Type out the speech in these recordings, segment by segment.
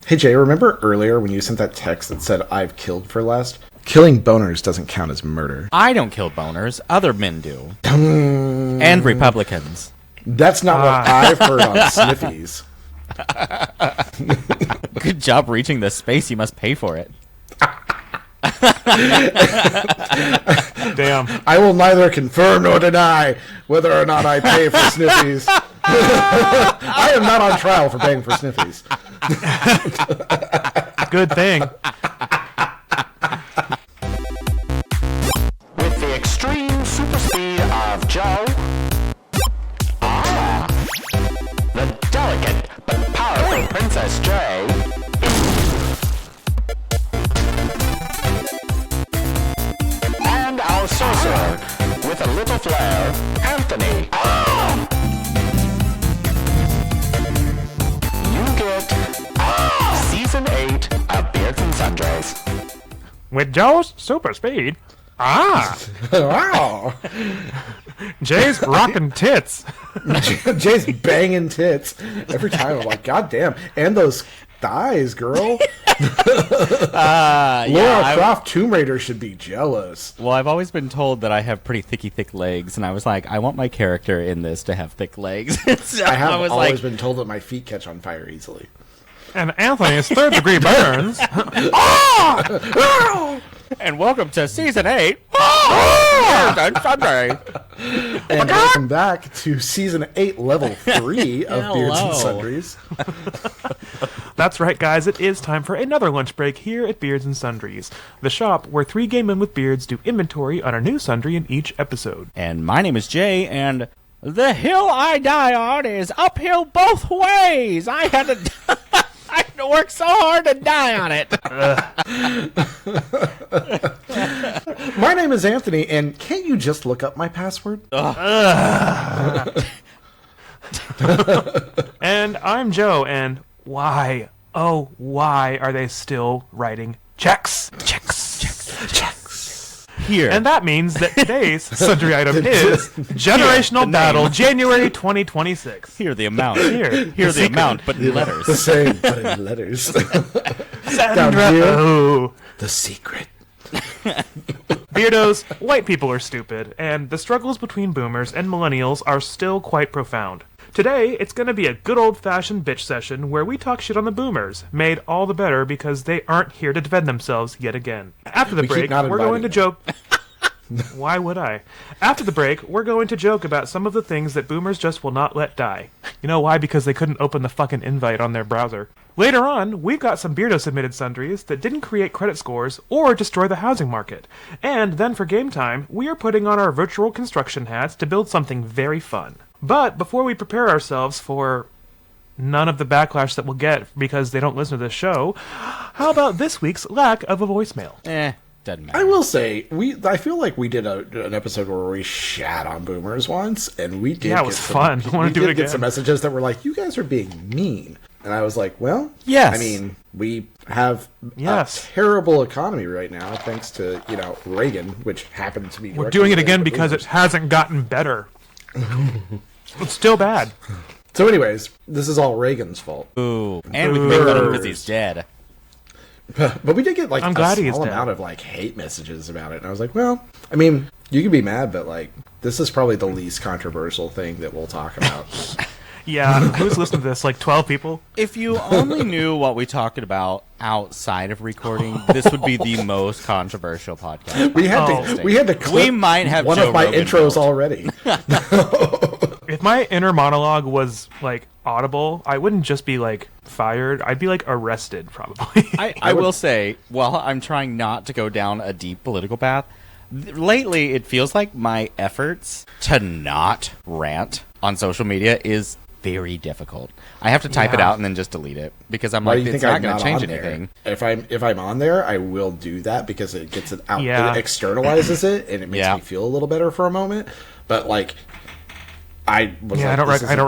Hey Jay, remember earlier when you sent that text that said, I've killed for less? Killing boners doesn't count as murder. I don't kill boners. Other men do. And Republicans. That's not what I've heard on Sniffies. Good job reaching this space. You must pay for it. Damn. I will neither confirm nor deny whether or not I pay for Sniffies. I am not on trial for paying for Sniffies. Good thing. With the extreme super speed of Joe. The delicate but powerful Princess Jay. And our sorcerer with a little flair, Anthony. You get Season 8 of Beards and Sundries. With Joe's super speed. Wow. Jay's rocking tits. Jay's banging tits. Every time I'm like, God damn. And those thighs, girl. Laura Croft Tomb Raider should be jealous. Well, I've always been told that I have pretty thick legs, and I was like, I want my character in this to have thick legs. So I have always like, been told that my feet catch on fire easily. And Anthony's third-degree burns. And welcome to Season 8. And welcome back to Season 8, Level 3 of Beards and Sundries. That's right, guys. It is time for another lunch break here at Beards and Sundries, the shop where three gay men with beards do inventory on a new sundry in each episode. And my name is Jay, and the hill I die on is uphill both ways. I had to work so hard to die on it. My name is Anthony, and can't you just look up my password? And I'm Joe, and why, oh, why are they still writing checks? Here. And that means that today's sundry item is Generational Battle, January 2026. Here the amount. Here the amount, but in letters. The same, but in letters. Sandra, Down here, oh. the secret. Beardos, white people are stupid, and the struggles between boomers and millennials are still quite profound. Today, it's going to be a good old-fashioned bitch session where we talk shit on the boomers, made all the better because they aren't here to defend themselves yet again. After the break, we're going to joke... Why would I? After the break, we're going to joke about some of the things that boomers just will not let die. You know why? Because they couldn't open the fucking invite on their browser. Later on, we've got some Beardo-submitted sundries that didn't create credit scores or destroy the housing market. And then for game time, we are putting on our virtual construction hats to build something very fun. But before we prepare ourselves for none of the backlash that we'll get because they don't listen to this show, how about this week's lack of a voicemail? Doesn't matter. I will say, I feel like we did an episode where we shat on boomers once, and we did. Yeah, it was fun. I want to do it again. Get some messages that were like, "You guys are being mean," and I was like, "Well, yes. I mean, we have a terrible economy right now, thanks to Reagan, which happened to be. We're doing it again because it hasn't gotten better. It's still bad." So, anyways, this is all Reagan's fault. Ooh, and we can make fun of him because he's dead. But we did get like I'm a glad small amount of like hate messages about it, and I was like, well, I mean, you can be mad, but like this is probably the least controversial thing that we'll talk about. Yeah, who's listening to this? Like 12 people? If you only knew what we talked about outside of recording, this would be the most controversial podcast. We had to clip we might have one Joe of my Rogan intros built. already. If my inner monologue was like audible, I wouldn't just be like fired. I'd be like arrested probably. I will say, while I'm trying not to go down a deep political path, lately it feels like my efforts to not rant on social media is very difficult. I have to type it out and then just delete it because I'm like, it's not going to change anything. If I'm on there, I will do that because it gets it out, Yeah. it externalizes it, and it makes me feel a little better for a moment. But like, I don't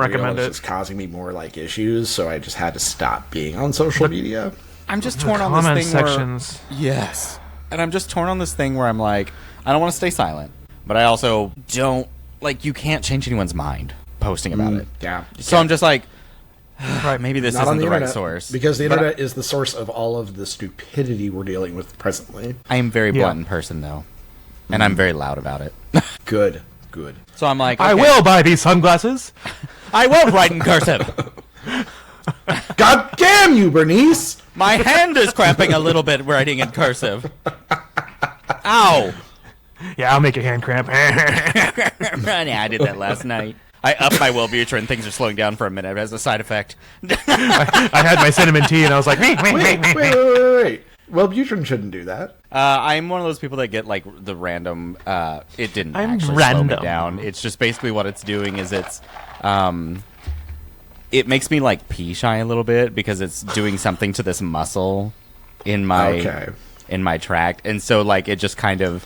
recommend it. It's causing me more like issues, so I just had to stop being on social media. I'm just torn on this thing sections. Yes. And I'm just torn on this thing where I'm like, I don't want to stay silent, but I also don't, like, you can't change anyone's mind posting about it. Yeah. So I'm just like, Right. Maybe this Not isn't on the the right internet, source. because the internet is the source of all of the stupidity we're dealing with presently. I am a very Yeah. blunt in person, though. And I'm very loud about it. Good. So I'm like, I okay, will buy these sunglasses. I will write in cursive. God damn you, Bernice! My hand is cramping a little bit writing in cursive. Ow. Yeah, I'll make your hand cramp. Yeah, I did that last night. I upped my Wellbutrin. Things are slowing down for a minute as a side effect. I had my cinnamon tea, and I was like, Wait. Wellbutrin shouldn't do that. I'm one of those people that get like the random. It didn't I'm actually slow random. me down. It's just basically what it's doing is it makes me like pee shy a little bit because it's doing something to this muscle in my tract, and so like it just kind of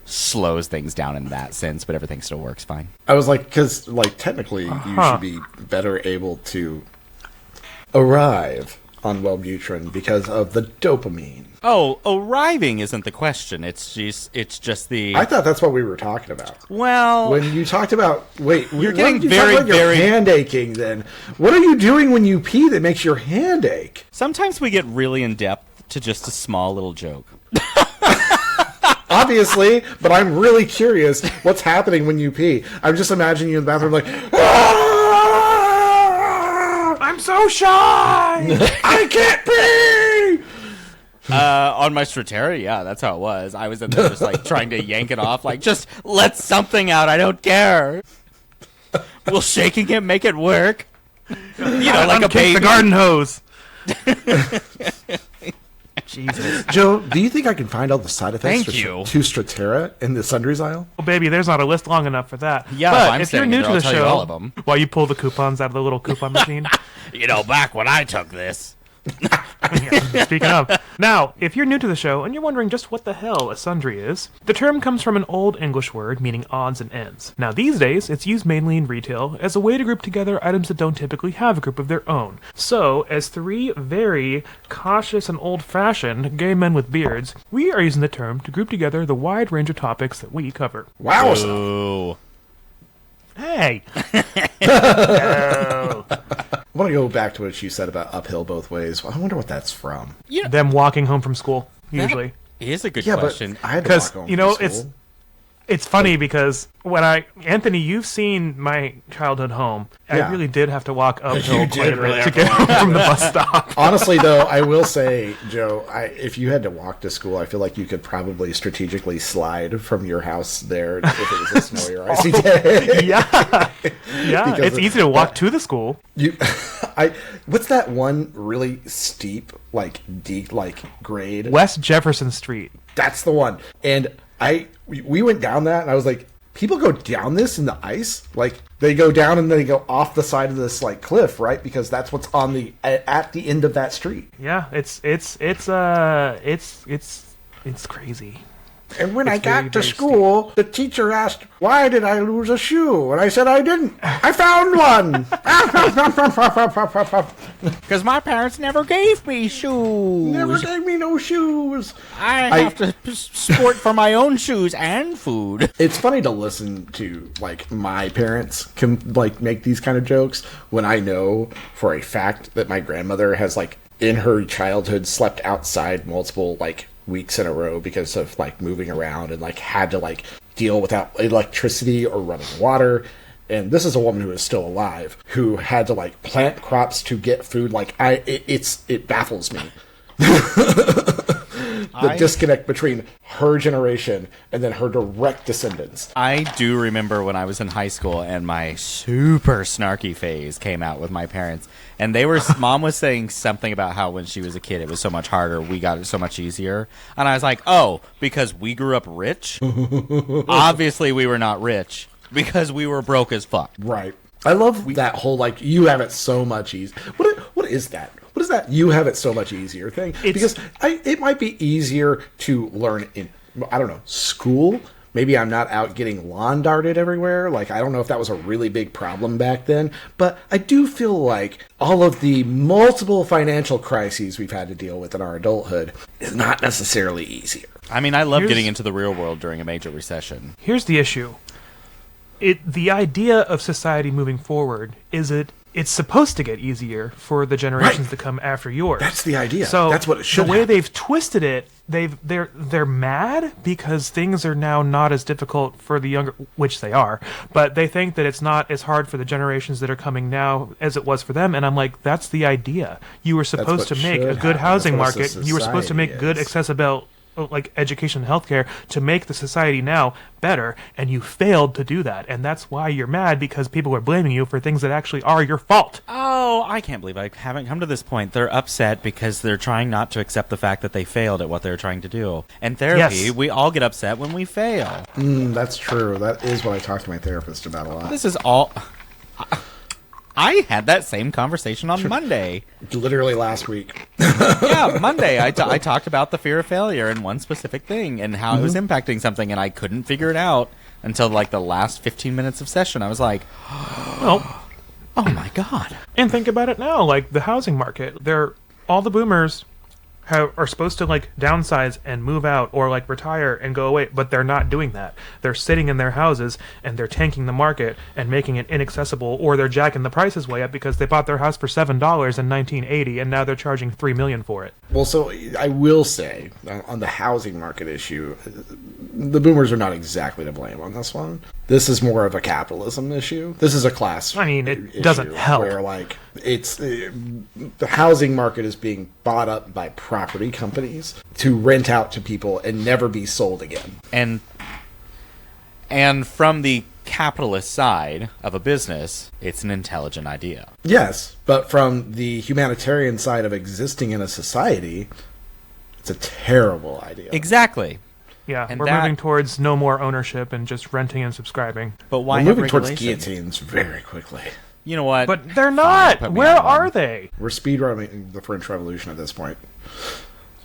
slows things down in that sense, but everything still works fine. I was like, because like technically you should be better able to arrive on Wellbutrin because of the dopamine. Oh, arriving isn't the question. It's just the. I thought that's what we were talking about. Well, When you talked about, You're getting your very- hand aching. Then what are you doing when you pee that makes your hand ache? sometimes we get really in depth to just a small little joke. Obviously, but I'm really curious what's happening when you pee. I'm just imagining you in the bathroom like, "Ah! I'm so shy. I can't pee. On my Stratera, yeah, that's how it was. I was in there just like trying to yank it off, like just let something out. I don't care. Will shaking it make it work? You know, like a Kick baby. the garden hose. Jesus. Joe, do you think I can find all the side effects Thank you. to Stratera in the sundries aisle? Well, baby, there's not a list long enough for that. Yeah, but if I'm if you're standing new there, to the I'll tell you show, all of 'em. while you pull the coupons out of the little coupon machine. You know, back when I took this. Yeah, speaking of. Now, if you're new to the show and you're wondering just what the hell a sundry is, the term comes from an old English word meaning odds and ends. Now, these days, it's used mainly in retail as a way to group together items that don't typically have a group of their own. So, as three very cautious and old-fashioned gay men with beards, we are using the term to group together the wide range of topics that we cover. Wow. Ooh. Hey! I want to go back to what you said about uphill both ways. I wonder what that's from. Them walking home from school, usually. Here's a good Yeah, question. but I had to Because, walk home you know, from school. it's funny because Anthony, you've seen my childhood home. Yeah. I really did have to walk uphill You quite did a really bit have to to get home from the bus stop. Honestly, though, I will say, Joe, if you had to walk to school, I feel like you could probably strategically slide from your house there if it was a snowy or icy day. Yeah, Because it's of- easy to walk to the school. What's that one really steep, like deep, like grade? West Jefferson Street. That's the one. And we went down that, and I was like, people go down this in the ice? Like, they go down and then they go off the side of this like cliff, right? Because that's what's on at the end of that street. Yeah, it's crazy. And when I It's very, got to very school, the teacher asked, "Why did I lose a shoe?" And I said, "I didn't. I found one." Because my parents never gave me shoes. Never gave me no shoes. I have to sport for my own shoes and food. It's funny to listen to, like, my parents can, like, make these kind of jokes when I know for a fact that my grandmother has, like, in her childhood slept outside multiple, like, weeks in a row because of, like, moving around and, like, had to, like, deal without electricity or running water. And this is a woman who is still alive, who had to, like, plant crops to get food. Like, it baffles me. The disconnect between her generation and then her direct descendants. I do remember when I was in high school and my super snarky phase came out with my parents. And mom was saying something about how when she was a kid it was so much harder, we got it so much easier. And I was like, oh, because we grew up rich? Obviously we were not rich, because we were broke as fuck. Right. I love that whole, like, you have it so much easier. What is that? What is that you have it so much easier thing? Because it might be easier to learn in, I don't know, school. Maybe I'm not out getting lawn darted everywhere. Like, I don't know if that was a really big problem back then. But I do feel like all of the multiple financial crises we've had to deal with in our adulthood is not necessarily easier. I mean, I love getting into the real world during a major recession. Here's the issue. The idea of society moving forward is it it's supposed to get easier for the generations to come after yours. That's the idea. So that's what it should the way happen. they've twisted it, they're mad because things are now not as difficult for the younger, which they are, but they think that it's not as hard for the generations that are coming now as it was for them. And I'm like, that's the idea. You were supposed to make a good housing market. You were supposed to make good accessible, like, education and healthcare to make the society now better, and you failed to do that. And that's why you're mad, because people are blaming you for things that actually are your fault. Oh, I can't believe I haven't come to this point. They're upset because they're trying not to accept the fact that they failed at what they're trying to do. And therapy, we all get upset when we fail. That's true. That is what I talk to my therapist about a lot. This is all... I had that same conversation on Monday. Literally last week. Yeah, Monday. I talked about the fear of failure and one specific thing and how it was impacting something, and I couldn't figure it out until like the last 15 minutes of session. I was like, Well, oh my God. and think about it now, like the housing market. All the boomers are supposed to like downsize and move out or like retire and go away, but they're not doing that. They're sitting in their houses and they're tanking the market and making it inaccessible, or they're jacking the prices way up because they bought their house for $7 in 1980 and now they're charging $3 million for it. Well, so I will say, on the housing market issue, the boomers are not exactly to blame on this one. This is more of a capitalism issue. This is a class. I mean, it issue doesn't help. Where like the housing market is being bought up by property companies to rent out to people and never be sold again. And from the capitalist side of a business, it's an intelligent idea. Yes, but from the humanitarian side of existing in a society, it's a terrible idea. Exactly. Yeah, And we're moving towards no more ownership and just renting and subscribing. But why We're have moving towards regulations? guillotines very quickly. You know what? But they're Fine, not. put me Where on one. are they? We're speedrunning the French Revolution at this point.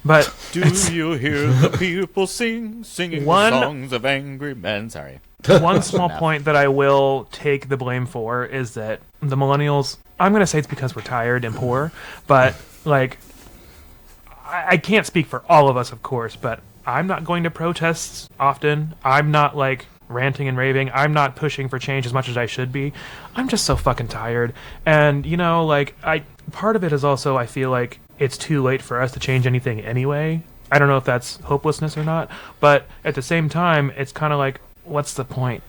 But Do you hear the people singing One- the songs of angry men? Sorry. one small point that I will take the blame for is that the millennials, I'm going to say it's because we're tired and poor, but like, I can't speak for all of us, of course, but I'm not going to protests often. I'm not like ranting and raving. I'm not pushing for change as much as I should be. I'm just so fucking tired. And you know, like, part of it is also I feel like it's too late for us to change anything anyway. I don't know if that's hopelessness or not, but at the same time, it's kind of like, what's the point?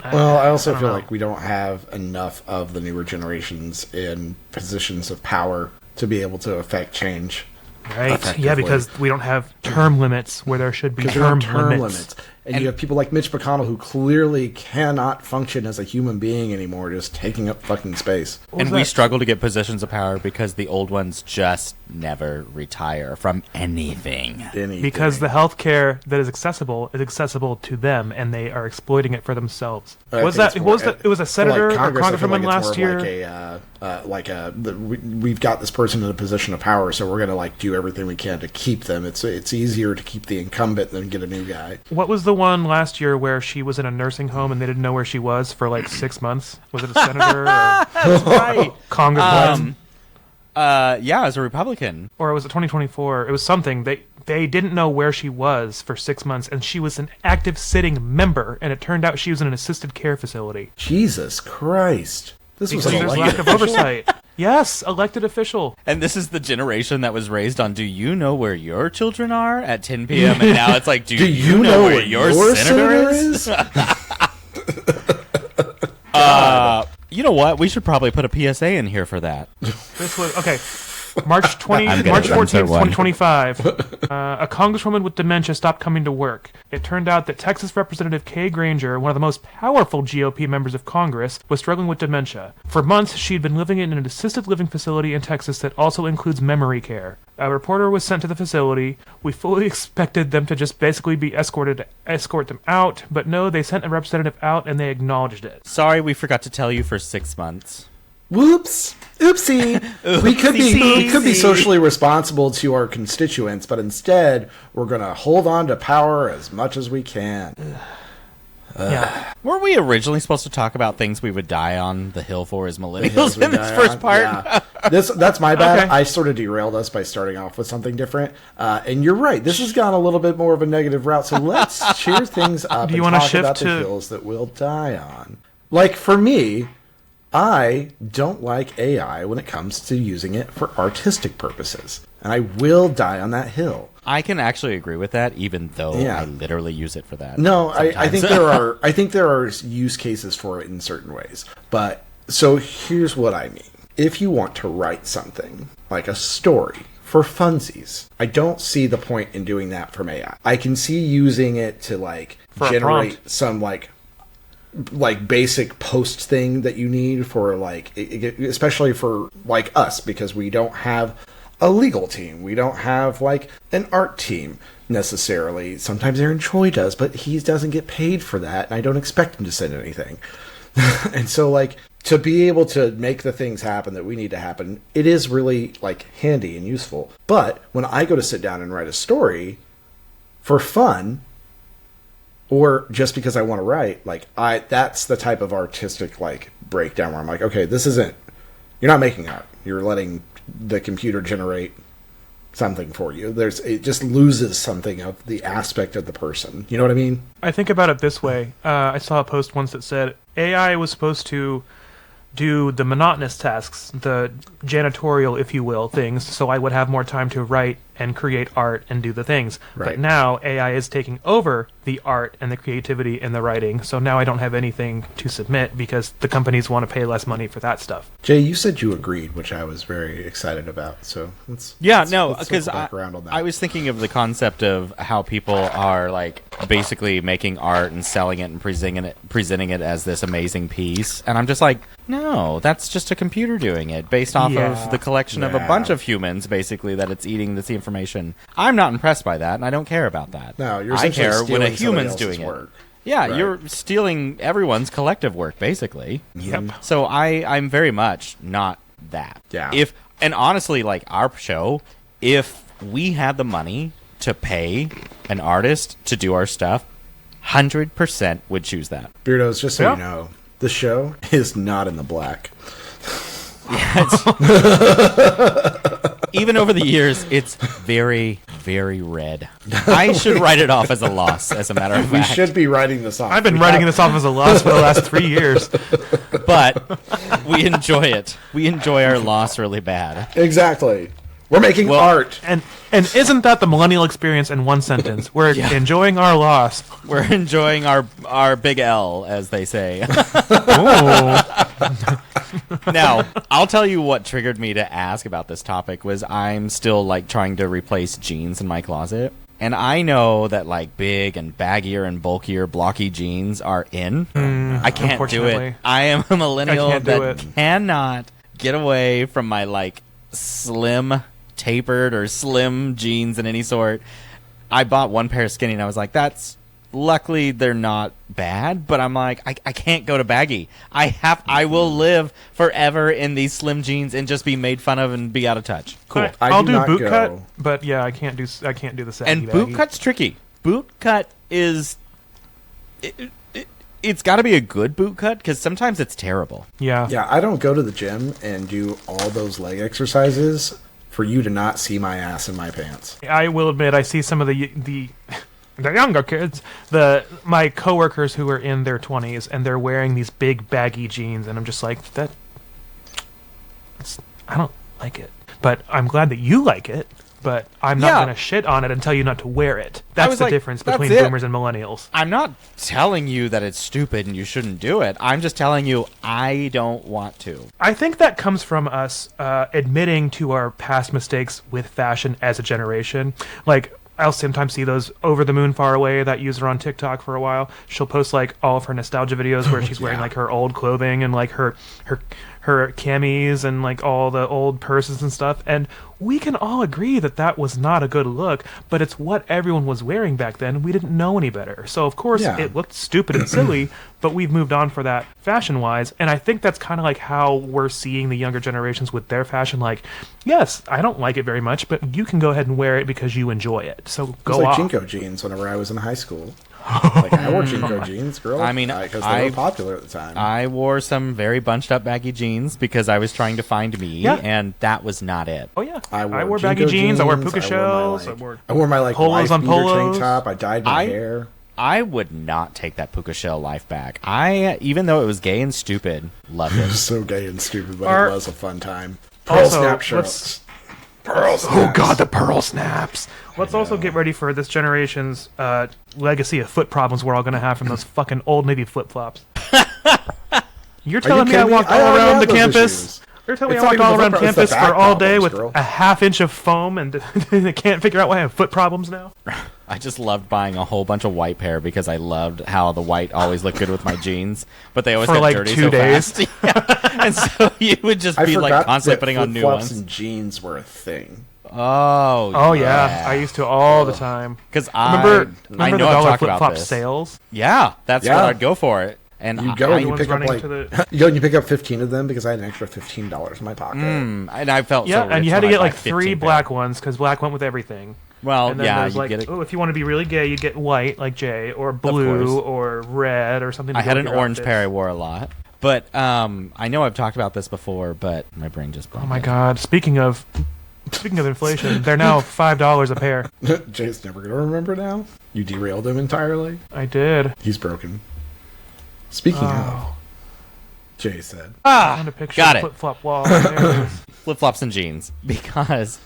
Well, I also don't feel know. like we don't have enough of the newer generations in positions of power to be able to affect change. Right? Effectively. Yeah, because we don't have term limits where there should be Because there are term limits. And you have people like Mitch McConnell who clearly cannot function as a human being anymore, just taking up fucking space. And we struggle to get positions of power because the old ones just never retire from anything. Because the healthcare that is accessible to them, and they are exploiting it for themselves. I Was think that? it's Was more- that? It was a for, like, senator or Congress, I feel congresswoman like it's last more year. We've got this person in a position of power, so we're going to like do everything we can to keep them. It's easier to keep the incumbent than get a new guy. What was the one last year where she was in a nursing home and they didn't know where she was for like 6 months? Was it a senator or Right. congresswoman? Yeah, as a Republican. Or was it 2024? It was something. They didn't know where she was for 6 months, and she was an active sitting member, and it turned out she was in an assisted care facility. Jesus Christ. This was Because an there's elected lack of oversight. Yes, elected official. And this is the generation that was raised on, do you know where your children are at 10 p.m.? And now it's like, do you know where your senator is? You know what? We should probably put a PSA in here for that. This was okay. March I'm gonna March insert 14th, one. 2025. A congresswoman with dementia stopped coming to work. It turned out that Texas Representative Kay Granger, one of the most powerful GOP members of Congress, was struggling with dementia. For months, she'd been living in an assisted living facility in Texas that also includes memory care. A reporter was sent to the facility. We fully expected them to just basically be escort them out, but no, they sent a representative out and they acknowledged it. Sorry, we forgot to tell you for 6 months. Whoops. Oopsie. We could be socially responsible to our constituents, but instead we're going to hold on to power as much as we can. Yeah. Weren't we originally supposed to talk about things we would die on the hill for as millennials in this first part? Yeah. That's my bad. Okay. I sort of derailed us by starting off with something different. And you're right. This has gone a little bit more of a negative route. So let's cheer things up Do you and wanna talk shift about the to- hills that we'll die on. Like for me, I don't like AI when it comes to using it for artistic purposes. And I will die on that hill. I can actually agree with that, even though I literally use it for that. No, I think there are use cases for it in certain ways. But so here's what I mean. If you want to write something like a story for funsies, I don't see the point in doing that from AI. I can see using it to like generate some like basic post thing that you need for like, especially for like us, because we don't have a legal team. We don't have like an art team necessarily. Sometimes Aaron Choi does, but he doesn't get paid for that, and I don't expect him to send anything. And so like to be able to make the things happen that we need to happen, it is really like handy and useful. But when I go to sit down and write a story for fun, or just because I want to write, like that's the type of artistic like breakdown where I'm like, okay, this isn't, you're not making art. You're letting the computer generate something for you. It just loses something of the aspect of the person. You know what I mean? I think about it this way. I saw a post once that said AI was supposed to do the monotonous tasks, the janitorial, if you will, things, so I would have more time to write and create art and do the things. Right. But now AI is taking over the art and the creativity and the writing, so now I don't have anything to submit because the companies want to pay less money for that stuff. Jay, you said you agreed, which I was very excited about. So let's because around on that. I was thinking of the concept of how people are like basically making art and selling it and presenting it as this amazing piece, and I'm just like, no, that's just a computer doing it based off of the collection of a bunch of humans, basically, that it's eating this information. I'm not impressed by that, and I don't care about that. No, you're I essentially care when a stealing human's somebody doing else's work. it. Yeah, Right. you're stealing everyone's collective work, basically. Yep. So I'm very much not that. Yeah. And honestly, like our show, if we had the money to pay an artist to do our stuff, 100% would choose that. Beardos, just so you know, the show is not in the black. Even over the years, it's very, very red. I should write it off as a loss, as a matter of We fact. should be writing this off. I've been writing this off as a loss for the last 3 years. But we enjoy it. We enjoy our loss really bad. Exactly. We're making art. And isn't that the millennial experience in one sentence? We're enjoying our loss. We're enjoying our big L, as they say. Now, I'll tell you what triggered me to ask about this topic was I'm still like trying to replace jeans in my closet. And I know that like big and baggier and bulkier blocky jeans are in. I can't do it. I am a millennial that cannot get away from my like slim tapered or slim jeans in any sort. I bought one pair of skinny and I was like, luckily they're not bad, but I'm like, I can't go to baggy. I will live forever in these slim jeans and just be made fun of and be out of touch. Cool. I'll do boot cut, but yeah, I can't do the saggy And boot cut's tricky. Boot cut is it's got to be a good boot cut because sometimes it's terrible. Yeah. Yeah, I don't go to the gym and do all those leg exercises for you to not see my ass in my pants. I will admit, I see some of the younger kids, my coworkers who are in their 20s, and they're wearing these big baggy jeans, and I'm just like, I don't like it. But I'm glad that you like it. But I'm not going to shit on it and tell you not to wear it. That's the difference between boomers and millennials. I'm not telling you that it's stupid and you shouldn't do it. I'm just telling you I don't want to. I think that comes from us admitting to our past mistakes with fashion as a generation. Like, I'll sometimes see those Over the Moon Far Away, that user on TikTok for a while. She'll post like all of her nostalgia videos where she's wearing like her old clothing and like her camis and like all the old purses and stuff. And we can all agree that was not a good look, but it's what everyone was wearing back then. We didn't know any better. So of course it looked stupid and silly, but we've moved on for that fashion-wise. And I think that's kind of like how we're seeing the younger generations with their fashion. Like, yes, I don't like it very much, but you can go ahead and wear it because you enjoy it. So go off. It was like Jinko jeans whenever I was in high school. Like, I wore Jinko jeans, girl. I mean, because they were popular at the time. I wore some very bunched up baggy jeans because I was trying to find me, and that was not it. Oh yeah, I wore baggy jeans. I wore puka shells. I wore my like polos wife on beater polos. tank top. I dyed my hair. I would not take that puka shell life back. Even though it was gay and stupid, loved It it. was so gay and stupid, but it was a fun time. Pearl Also, snap shirts. Pearl snaps. Oh god, the pearl snaps. Let's also get ready for this generation's legacy of foot problems we're all going to have from those fucking Old Navy flip-flops. You're telling me I kidding me? walked I all already around have the those campus? issues. You're telling me It's I not walked even all the around foot problem, it's campus the for back all day problems, with girl. a half-inch of foam and can't figure out why I have foot problems now? I just loved buying a whole bunch of white pair because I loved how the white always looked good with my jeans, but they always For got like dirty 2 so days. fast. Yeah. And so you would just I be forgot like constantly that putting on new flip-flops ones. and jeans were a thing. Oh yeah, I used to all the time. Because Remember I the know I've dollar talked about flip-flop this. sales? Yeah, that's Yeah. what I'd go for it. And You go I, and you ones pick up running like to the- you go and you pick up 15 of them because I had an extra $15 in my pocket. and I felt Yeah, so and you rich had to when get I like bought 3 15 black pair. ones because black went with everything. Well, And then yeah, there's you like, get it. oh, if you want to be really gay, you get white like Jay, or blue, course. or red, or something. To I go had with an your orange outfits. pair I wore a lot. But I know I've talked about this before, but my brain just Oh my god! Speaking of inflation, they're now $5 a pair. Jay's never gonna remember now. You derailed him entirely. I did. He's broken. Speaking Oh. of, Jay said, I found a picture got of it. flip-flop wall. There it is. Flip-flops and jeans because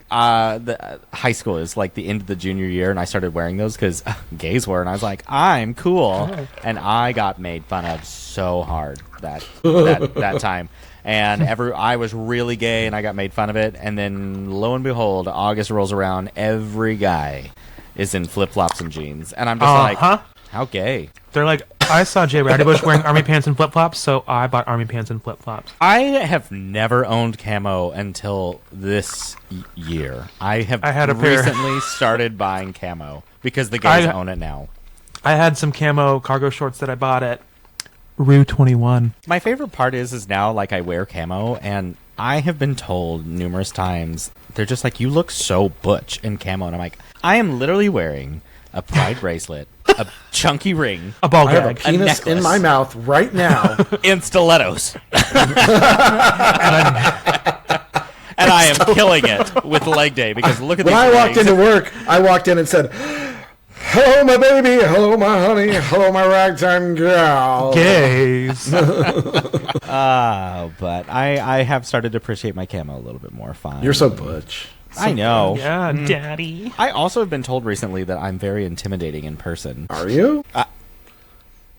the high school is like the end of the junior year, and I started wearing those because gays were, and I was like, I'm cool, and I got made fun of so hard that time. And I was really gay, and I got made fun of it. And then, lo and behold, August rolls around. Every guy is in flip-flops and jeans, and I'm just like, how gay? They're like, I saw Jay Rowdybush wearing army pants and flip-flops, so I bought army pants and flip-flops. I have never owned camo until this year. I had a pair. recently started buying camo because the guys own it now. I had some camo cargo shorts that I bought at Rue 21. My favorite part is now, like, I wear camo, and I have been told numerous times, they're just like, you look so butch in camo. And I'm like, I am literally wearing a pride bracelet, a chunky ring, A ball I have a gag. penis in necklace. my mouth right now. and stilettos. And I am killing it with leg day because look at When these I walked legs. into work, I walked in and said, "Hello, my baby. Hello, my honey. Hello, my ragtime gal." Gays. But I have started to appreciate my camo a little bit more. Fine. You're so butch. I know. Yeah, daddy. I also have been told recently that I'm very intimidating in person. Are you?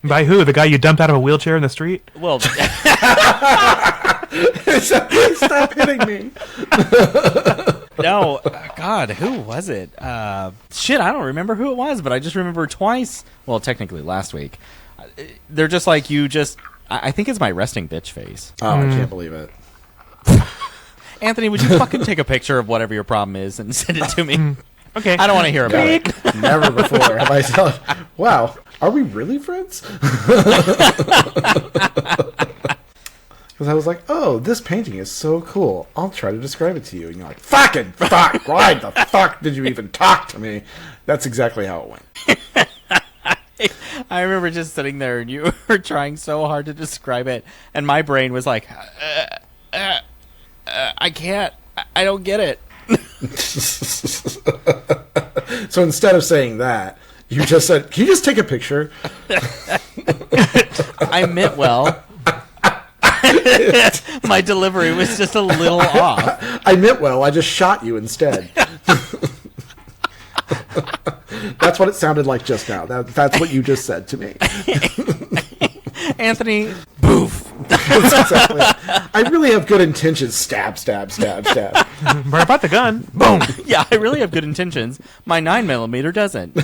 By who? The guy you dumped out of a wheelchair in the street? Well, Stop hitting me. no. God, who was it? Shit, I don't remember who it was, but I just remember twice. Well, technically last week. They're just like, I think it's my resting bitch face. Oh, I can't believe it. Anthony, would you fucking take a picture of whatever your problem is and send it to me? Okay. I don't want to hear about it. Never before have I thought, wow, are we really friends? Because I was like, oh, this painting is so cool. I'll try to describe it to you. And you're like, fucking fuck. Why the fuck did you even talk to me? That's exactly how it went. I remember just sitting there and you were trying so hard to describe it, and my brain was like, I can't. I don't get it. So instead of saying that, you just said, can you just take a picture? I meant well. My delivery was just a little off. I meant well. I just shot you instead. That's what it sounded like just now. That's what you just said to me. Anthony, boof. That's exactly. I really have good intentions. Stab, stab, stab, stab. But about the gun. Boom. Yeah, I really have good intentions. My 9mm doesn't.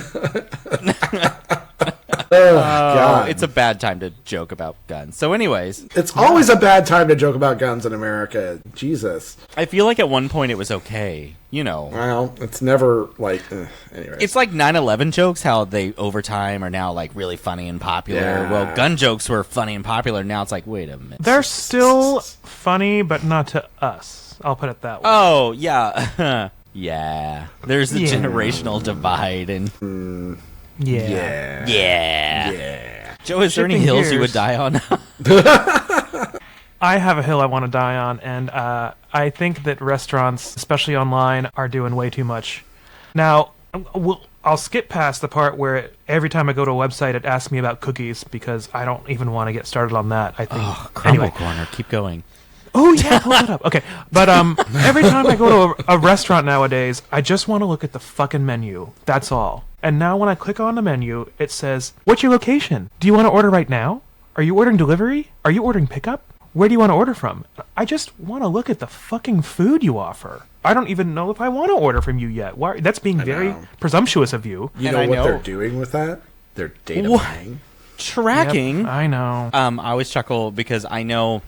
God. It's a bad time to joke about guns. So anyways, It's always a bad time to joke about guns in America. Jesus. I feel like at one point it was okay. You know. Well, it's never like. Anyway. It's like 9/11 jokes, how they over time are now like really funny and popular. Yeah. Well, gun jokes were funny and popular. Now it's like, wait a minute. They're still funny, but not to us. I'll put it that way. Oh, yeah. Yeah. There's a Yeah. generational divide. And Yeah. yeah. Joe, is there any Shifting hills you gears. would die on? I have a hill I want to die on, and I think that restaurants, especially online, are doing way too much. Now, I'll skip past the part where every time I go to a website, it asks me about cookies because I don't even want to get started on that. I think. Crumbl Corner. Keep going. Oh yeah, pull it up. Okay, but every time I go to a restaurant nowadays, I just want to look at the fucking menu. That's all. And now when I click on the menu, it says, "What's your location? Do you want to order right now? Are you ordering delivery? Are you ordering pickup? Where do you want to order from?" I just want to look at the fucking food you offer. I don't even know if I want to order from you yet. Why? That's being very presumptuous of you. You know what they're doing with that? They're data mining. Tracking. Yep, I know. I always chuckle because I know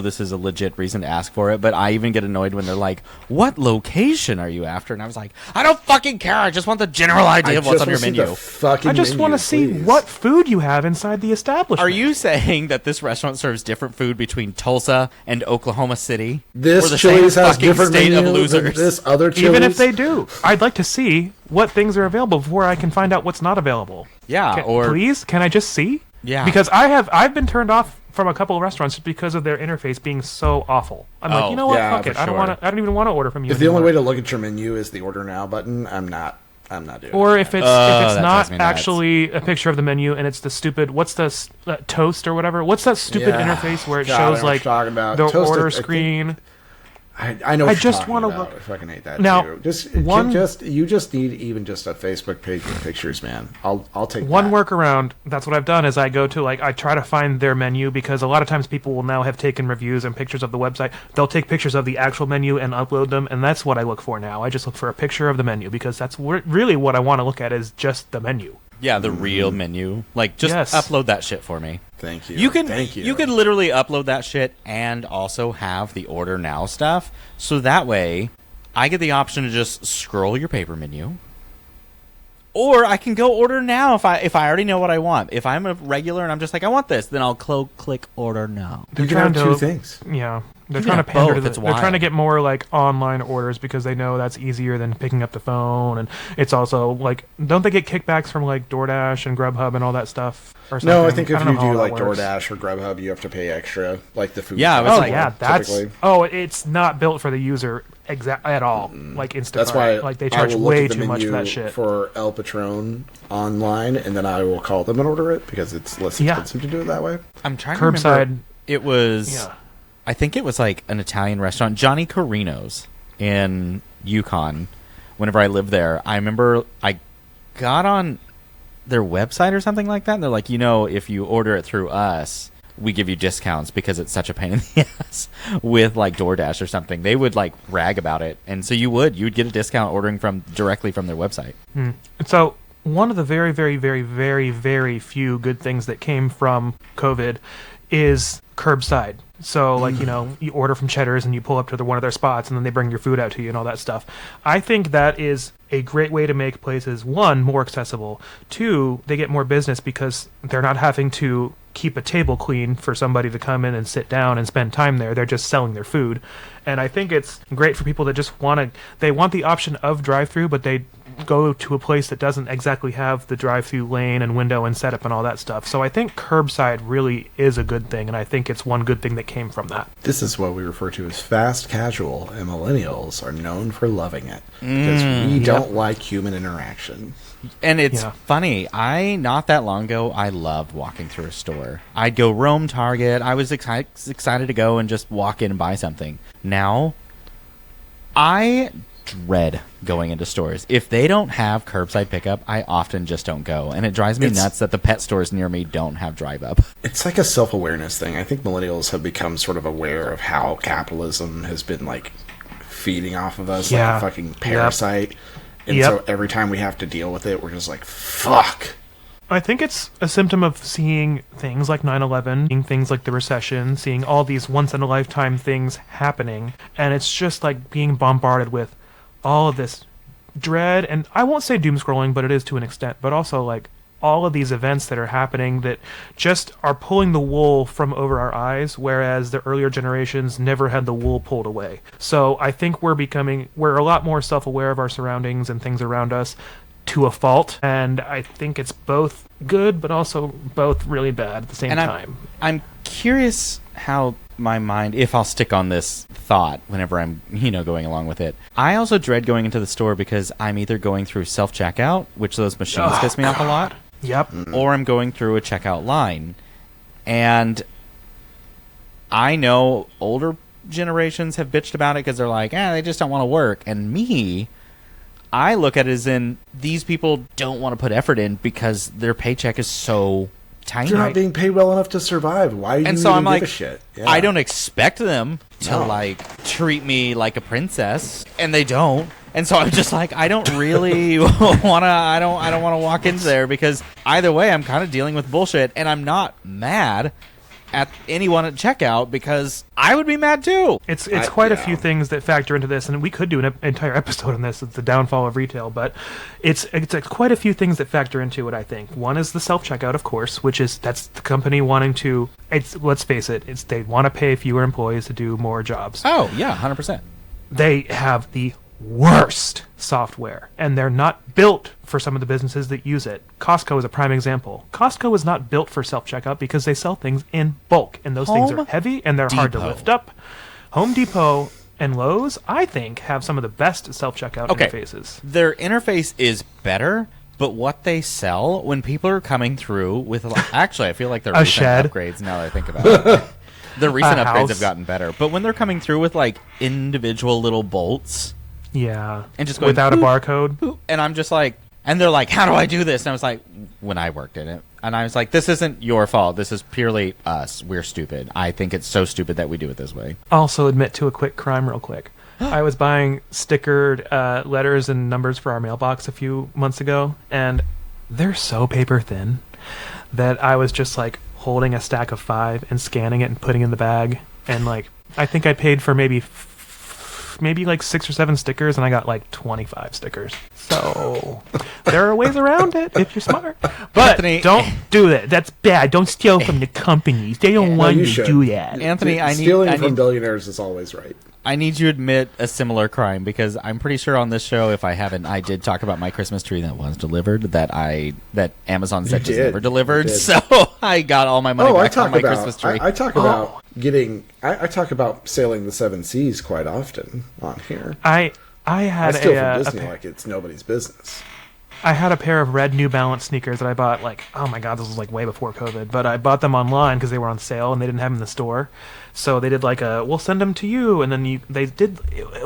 this is a legit reason to ask for it, but I even get annoyed when they're like, "What location are you after?" And I was like, "I don't fucking care. I just want the general idea of what's on your menu." I just want to see what food you have inside the establishment. Are you saying that this restaurant serves different food between Tulsa and Oklahoma City? This or the Chili's same has fucking different state of menu losers? than this other Chili's? Even if they do, I'd like to see what things are available before I can find out what's not available. Yeah, please, can I just see? Yeah, because I've been turned off from a couple of restaurants because of their interface being so awful. I'm like, you know what? Fuck it. I don't even want to order from you. If the only way to look at your menu is the order now button, I'm not doing it. Or if it's not actually a picture of the menu and it's the stupid toast or whatever. What's that stupid interface where it shows like the order screen? I know. I just want to look. I fucking hate that now, too. You just need even just a Facebook page with pictures, man. I'll take one workaround. That's what I've done is I go to I try to find their menu because a lot of times people will now have taken reviews and pictures of the website. They'll take pictures of the actual menu and upload them, and that's what I look for now. I just look for a picture of the menu because that's really what I want to look at is just the menu. Yeah, the real menu. Like, just upload that shit for me. Thank you. You can literally upload that shit and also have the order now stuff. So that way, I get the option to just scroll your paper menu. Or I can go order now if I already know what I want. If I'm a regular and I'm just like, I want this, then I'll click order now. You can have two things. Yeah. They're trying to pander to they're trying to get more like online orders because they know that's easier than picking up the phone, and it's also like, don't they get kickbacks from like DoorDash and Grubhub and all that stuff or something? No, I think if you do like DoorDash or Grubhub, you have to pay extra, like the food. Yeah, it's not built for the user at all. Like Instacart, that's why like they charge way too much for that shit. For El Patron online, and then I will call them and order it because it's less expensive to do it that way. I'm trying to remember. It was. Yeah. I think it was like an Italian restaurant, Johnny Carino's in Yukon. Whenever I lived there, I remember I got on their website or something like that, and they're like, if you order it through us, we give you discounts because it's such a pain in the ass with like DoorDash or something. They would like rag about it, and so you'd get a discount ordering directly from their website. And so one of the very, very, very, very, very few good things that came from COVID is curbside. So, like, you order from Cheddar's and you pull up to one of their spots and then they bring your food out to you and all that stuff. I think that is a great way to make places, one, more accessible. Two, they get more business because they're not having to keep a table clean for somebody to come in and sit down and spend time there. They're just selling their food. And I think it's great for people that just want the option of drive-through, but they go to a place that doesn't exactly have the drive-through lane and window and setup and all that stuff. So I think curbside really is a good thing, and I think it's one good thing that came from that. This is what we refer to as fast casual, and millennials are known for loving it because we don't like human interaction. And it's funny. Not that long ago, I loved walking through a store. I'd go roam Target. I was excited to go and just walk in and buy something. Now, I dread going into stores. If they don't have curbside pickup, I often just don't go. And it drives me nuts that the pet stores near me don't have drive up. It's like a self-awareness thing. I think millennials have become sort of aware of how capitalism has been like feeding off of us like a fucking parasite. And so every time we have to deal with it, we're just like, fuck. I think it's a symptom of seeing things like 9/11, seeing things like the recession, seeing all these once-in-a-lifetime things happening. And it's just like being bombarded with all of this dread, and I won't say doom scrolling, but it is to an extent, but also like all of these events that are happening that just are pulling the wool from over our eyes, whereas the earlier generations never had the wool pulled away. So I think we're a lot more self-aware of our surroundings and things around us. to a fault, and I think it's both good but also both really bad at the same time. I'm curious how my mind, if I'll stick on this thought whenever I'm, going along with it. I also dread going into the store because I'm either going through self-checkout, which those machines piss me off a lot. Yep. Or I'm going through a checkout line. And I know older generations have bitched about it because they're like, they just don't want to work. And me, I look at it as in these people don't want to put effort in because their paycheck is so tiny. You're not being paid well enough to survive. Why do you even give a shit? Yeah. I don't expect them to treat me like a princess, and they don't. And so I'm just like, I don't really want to. I don't want to walk into there because either way, I'm kind of dealing with bullshit, and I'm not mad at anyone at checkout because I would be mad too. It's quite a few things that factor into this, and we could do an entire episode on this. It's the downfall of retail, but it's quite a few things that factor into it. I think one is the self checkout, of course, that's the company wanting to. Let's face it, they want to pay fewer employees to do more jobs. Oh yeah, 100%. They have the worst software, and they're not built for some of the businesses that use it. Costco is a prime example. Costco is not built for self-checkout because they sell things in bulk, and those things are heavy and they're hard to lift up. Home Depot and Lowe's, I think, have some of the best self-checkout interfaces. Their interface is better, but what they sell when people are coming through with... Actually, I feel like they're recent upgrades now that I think about it. The recent upgrades have gotten better. But when they're coming through with individual little bolts... Yeah. And just going, without a barcode. Boop, and I'm just like, and they're like, how do I do this? And I was like, when I worked in it. And I was like, this isn't your fault. This is purely us. We're stupid. I think it's so stupid that we do it this way. Also admit to a quick crime real quick. I was buying stickered letters and numbers for our mailbox a few months ago, and they're so paper thin that I was just holding a stack of 5 and scanning it and putting it in the bag. And I think I paid for maybe 6 or 7 stickers, and I got 25 stickers. So there are ways around it if you're smart. But Anthony, don't do that. That's bad. Don't steal from the companies. They don't want you to do that. Anthony, stealing from billionaires is always right. I need you to admit a similar crime because I'm pretty sure on this show, if I haven't, I did talk about my Christmas tree that was delivered that Amazon said was never delivered. So I got all my money back on my Christmas tree. I talk about I talk about sailing the 7 seas quite often on here. I steal from Disney like it's nobody's business. I had a pair of red New Balance sneakers that I bought oh my god, this was way before COVID, but I bought them online because they were on sale and they didn't have them in the store. So they did we'll send them to you, and then they did,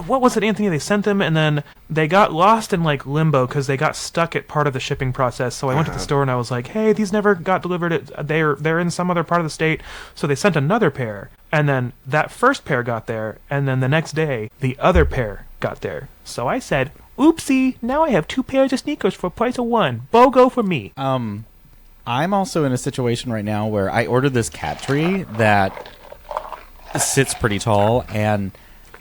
what was it, Anthony? They sent them, and then they got lost in limbo because they got stuck at part of the shipping process. So I went to the store and I was like, hey, these never got delivered. They're in some other part of the state. So they sent another pair, and then that first pair got there, and then the next day the other pair got there. So I said, oopsie, now I have 2 pairs of sneakers for the price of 1. BOGO for me. I'm also in a situation right now where I ordered this cat tree that sits pretty tall, and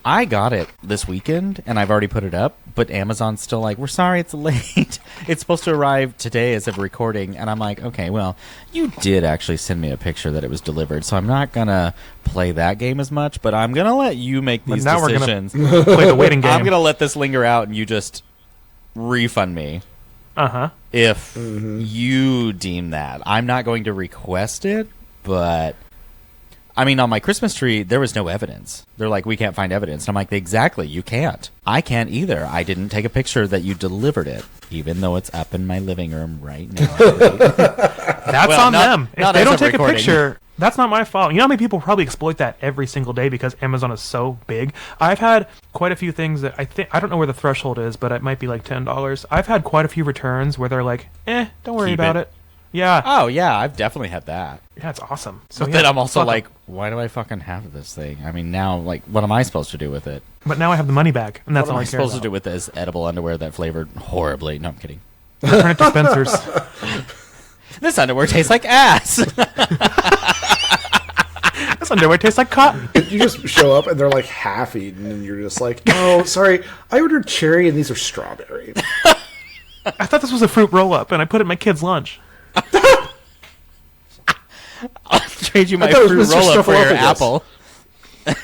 I got it this weekend, and I've already put it up, but Amazon's still we're sorry, it's late. It's supposed to arrive today as of recording, and I'm like, okay, well, you did actually send me a picture that it was delivered, so I'm not going to play that game as much, but I'm going to let you make these decisions. We're going to play the waiting game. I'm going to let this linger out, and you just refund me. If you deem that. I'm not going to request it, but... I mean, on my Christmas tree, there was no evidence. They're like, we can't find evidence. And I'm like, exactly, you can't. I can't either. I didn't take a picture that you delivered it, even though it's up in my living room right now. That's on them. If they don't take a picture, that's not my fault. You know how many people probably exploit that every single day because Amazon is so big? I've had quite a few things that I don't know where the threshold is, but it might be $10. I've had quite a few returns where they're like, don't worry about it. Yeah. Oh, yeah, I've definitely had that. Yeah, it's awesome. So but then I'm also like, why do I fucking have this thing? I mean, now, what am I supposed to do with it? But now I have the money back, and that's all I care about. What am I supposed to do with this edible underwear that flavored horribly? No, I'm kidding. Return it to Spencer's. This underwear tastes like ass. This underwear tastes like cotton. You just show up, and they're half eaten, and you're just like, oh, sorry, I ordered cherry, and these are strawberry. I thought this was a fruit roll-up, and I put it in my kid's lunch. I'll trade you my fruit roll-up for your apple. It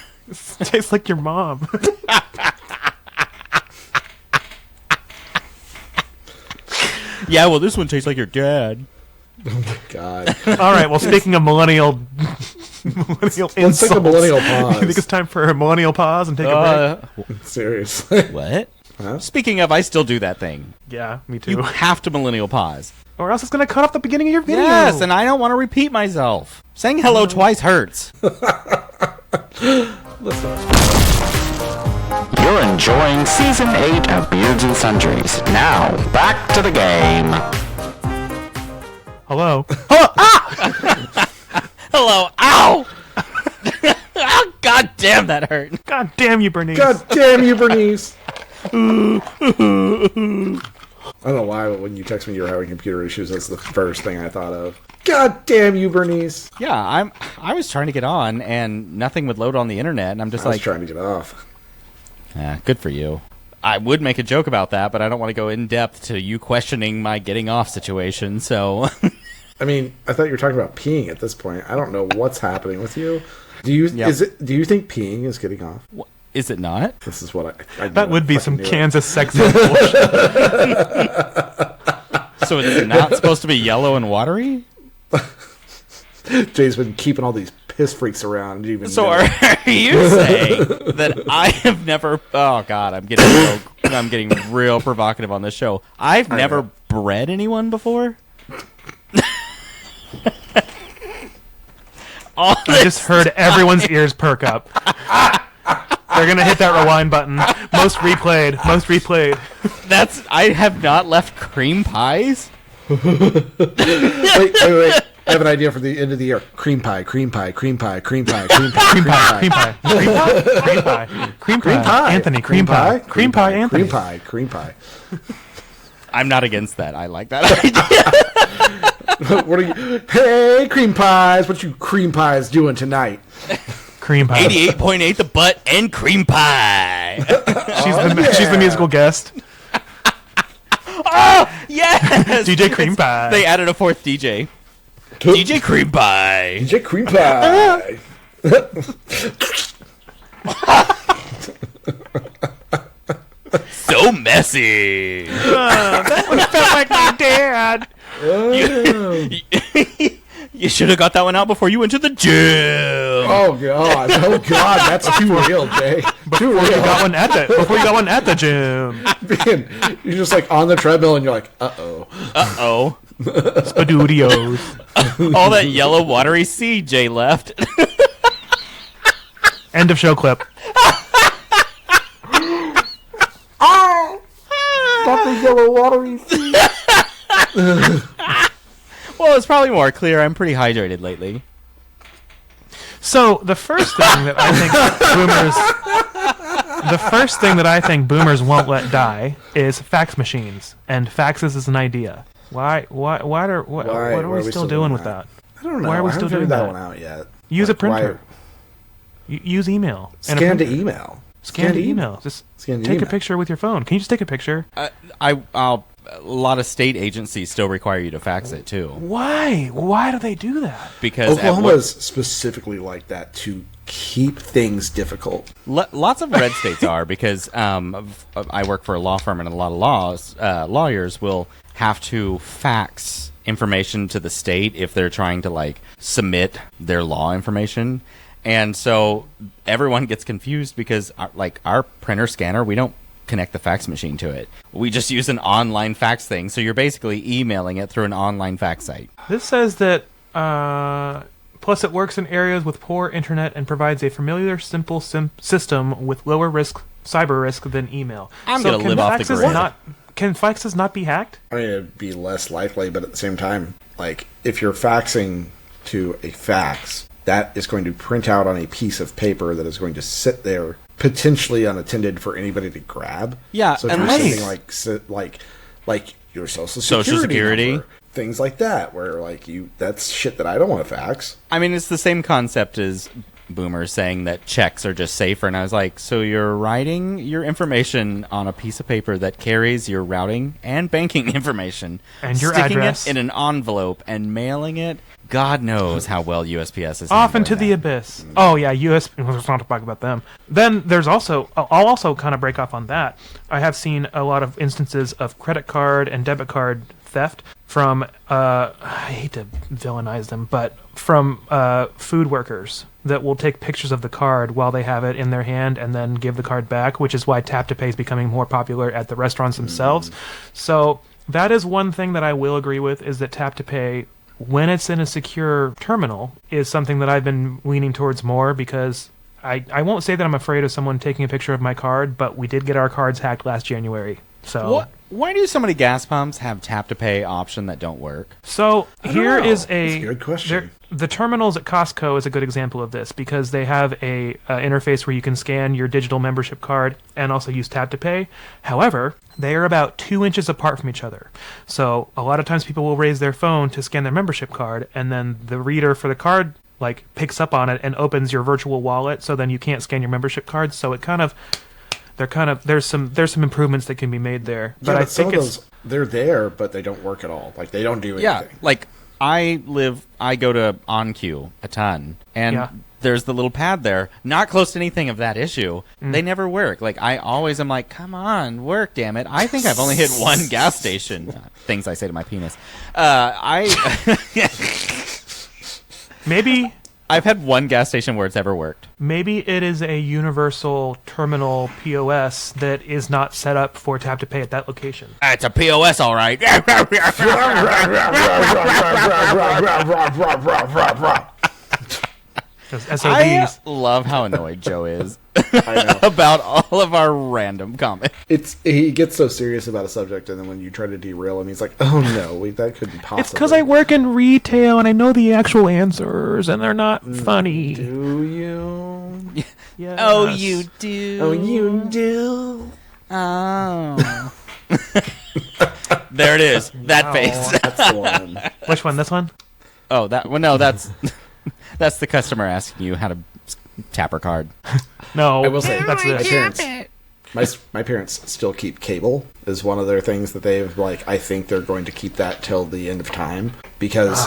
tastes like your mom. Yeah, well, this one tastes like your dad. Oh my god. All right. Well, speaking of millennial insults, Let's take a millennial pause. You think it's time for a millennial pause and take a break? Seriously. What? Huh? Speaking of, I still do that thing. Yeah, me too. You have to millennial pause. Or else it's going to cut off the beginning of your video. Yes, and I don't want to repeat myself. Saying hello twice hurts. You're enjoying Season 8 of Beards and Sundries. Now, back to the game. Hello. Hello. Ow! Oh, God damn, that hurt. God damn you, Bernice. God damn you, Bernice. I don't know why, but when you text me you're having computer issues, that's the first thing I thought of. God damn you, Bernice. Yeah, I was trying to get on, and nothing would load on the internet, and I'm just I was like... trying to get off. Yeah, good for you. I would make a joke about that, but I don't want to go in depth to you questioning my getting off situation, so... I mean, I thought you were talking about peeing at this point. I don't know what's happening with you. Do you think peeing is getting off? Is it not? This is what I That would be some knew it. Kansas sex bullshit. So it's not supposed to be yellow and watery? Jay's been keeping all these piss freaks around. So are you saying that I have never... Oh, God, I'm getting real provocative on this show. I've never bred anyone before? I just heard everyone's ears perk up. They're going to hit that rewind button. Most replayed. I have not left cream pies? wait. I have an idea for the end of the year. Cream pie. Anthony, cream pie. Cream pie. I'm not against that. I like that idea. What are you? Hey, cream pies! What you cream pies doing tonight? Cream pie. 88.8 the butt and cream pie. She's the musical guest. Oh, yes! DJ Cream Pie. They added a fourth DJ. DJ Cream Pie. DJ Cream Pie. So messy. That one felt like my dad. You should have got that one out before you went to the gym. Oh god! That's too real, Jay. Before you got one at the gym. Man, you're just like on the treadmill and you're like, Uh-oh. Spadudios. All that yellow watery seed Jay left. End of show clip. Not the yellow watery seed. Well, it's probably more clear. I'm pretty hydrated lately. So the first thing that I think boomers won't let die is fax machines, and faxes is an idea. What are we still doing with that? I don't know. Why are we I still haven't doing figured that that? one out yet. Use a printer. Why? Use email. Scan to email. Scan to email. Just Scan to take email. a picture with your phone. Can you just take a picture? A lot of state agencies still require you to fax it too. Why? Why do they do that? Because Oklahoma is specifically like that to keep things difficult. lots of red states are because I work for a law firm and a lot of lawyers will have to fax information to the state if they're trying to like submit their law information. And so everyone gets confused because our printer scanner, we don't connect the fax machine to it. We just use an online fax thing. So you're basically emailing it through an online fax site. This says that, plus it works in areas with poor internet and provides a familiar, simple system with lower cyber risk than email. I'm going to live off the grid. Can faxes not be hacked? I mean, it'd be less likely, but at the same time, like, if you're faxing to a fax, that is going to print out on a piece of paper that is going to sit there potentially unattended for anybody to grab. Yeah, so if you're sending like your social security number, things like that, where like that's shit that I don't want to fax. I mean, it's the same concept as boomers saying that checks are just safer, and I was like, so you're writing your information on a piece of paper that carries your routing and banking information, and your sticking address it in an envelope and mailing it. God knows how well USPS is off into the that. abyss. Oh yeah, USPS. Let's not talk about them. Then there's also, I'll also kind of break off on that. I have seen a lot of instances of credit card and debit card theft from, I hate to villainize them, but from food workers that will take pictures of the card while they have it in their hand and then give the card back, which is why Tap to Pay is becoming more popular at the restaurants themselves. So that is one thing that I will agree with, is that Tap to Pay, when it's in a secure terminal, is something that I've been leaning towards more, because I won't say that I'm afraid of someone taking a picture of my card, but we did get our cards hacked last January. So why do so many gas pumps have Tap to Pay option that don't work? So here is That's a good question. The terminals at Costco is a good example of this, because they have a interface where you can scan your digital membership card and also use Tap to Pay. However, they are about 2 inches apart from each other. So a lot of times people will raise their phone to scan their membership card, and then the reader for the card picks up on it and opens your virtual wallet, so then you can't scan your membership card. So there's some improvements that can be made there. But I think they're there, but they don't work at all. Like, they don't do anything. Yeah, I go to OnQ a ton, and there's the little pad there, not close to anything of that issue. They never work. Like, I always am like, come on, work, damn it. I think I've only hit one gas station. Things I say to my penis. Maybe I've had one gas station where it's ever worked. Maybe it is a universal terminal POS that is not set up for Tap to Pay at that location. It's a POS, all right. SOBs. I love how annoyed Joe is about all of our random comments. He gets so serious about a subject, and then when you try to derail him, he's like, "Oh no, that couldn't possibly." It's because I work in retail and I know the actual answers, and they're not funny. Do you? Yes. Oh, you do. Oh, you do. Oh. There it is. That face. That's the one. Which one? This one? Oh, that one. No, that's the customer asking you how to tap her card. No, I will say, that's my parents still keep cable as one of their things that they've I think they're going to keep that till the end of time, because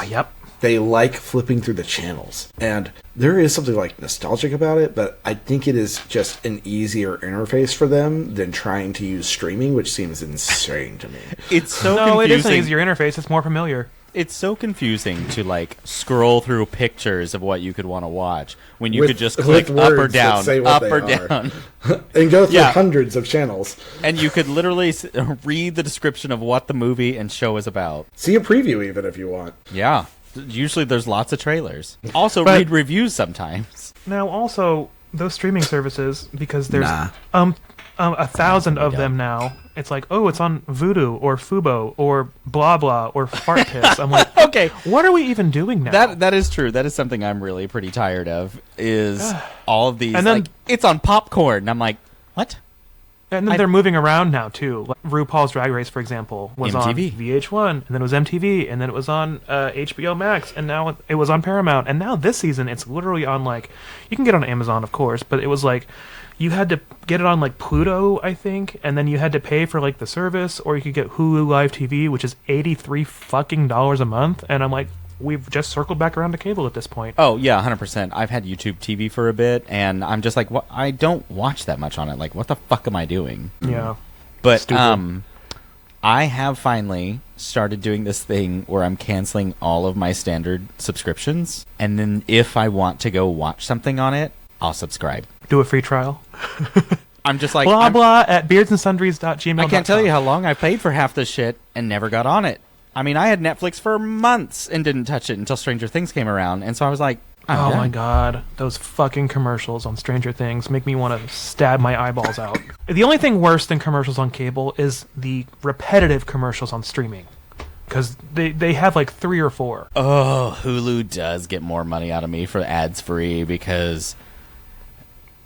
they like flipping through the channels, and there is something nostalgic about it, but I think it is just an easier interface for them than trying to use streaming, which seems insane to me. It's so confusing. it is an easier interface. It's more familiar. It's so confusing to scroll through pictures of what you could want to watch when you could just click up or down, and go through hundreds of channels. And you could literally read the description of what the movie and show is about. See a preview even if you want. Yeah. Usually there's lots of trailers. Also read reviews sometimes. Now also, those streaming services, because there's 1,000 of them now, it's like, oh, it's on Vudu or Fubo or blah blah or Fart Piss. I'm like, okay, what are we even doing now? That is true. That is something I'm really pretty tired of, is all of these. And then it's on Popcorn, and I'm like, what? And then they're moving around now too. Like RuPaul's Drag Race, for example, was MTV. on VH1, and then it was MTV, and then it was on HBO Max, and now it was on Paramount, and now this season it's literally on you can get it on Amazon, of course, but it was you had to get it on Pluto, I think, and then you had to pay for the service, or you could get Hulu Live TV, which is $83 a month, and I'm like, we've just circled back around to cable at this point. Oh yeah, 100%. I've had YouTube TV for a bit, and I'm just like, what? I don't watch that much on it. What the fuck am I doing? Yeah, but stupid. I have finally started doing this thing where I'm canceling all of my standard subscriptions, and then if I want to go watch something on it, I'll subscribe. Do a free trial. I'm just like blah blah at beardsandsundries.gmail.com. I can't tell you how long I paid for half this shit and never got on it. I mean, I had Netflix for months and didn't touch it until Stranger Things came around, and so I was like, I'm done. My god, those fucking commercials on Stranger Things make me want to stab my eyeballs out. The only thing worse than commercials on cable is the repetitive commercials on streaming, because they have 3 or 4. Oh, Hulu does get more money out of me for ads free, because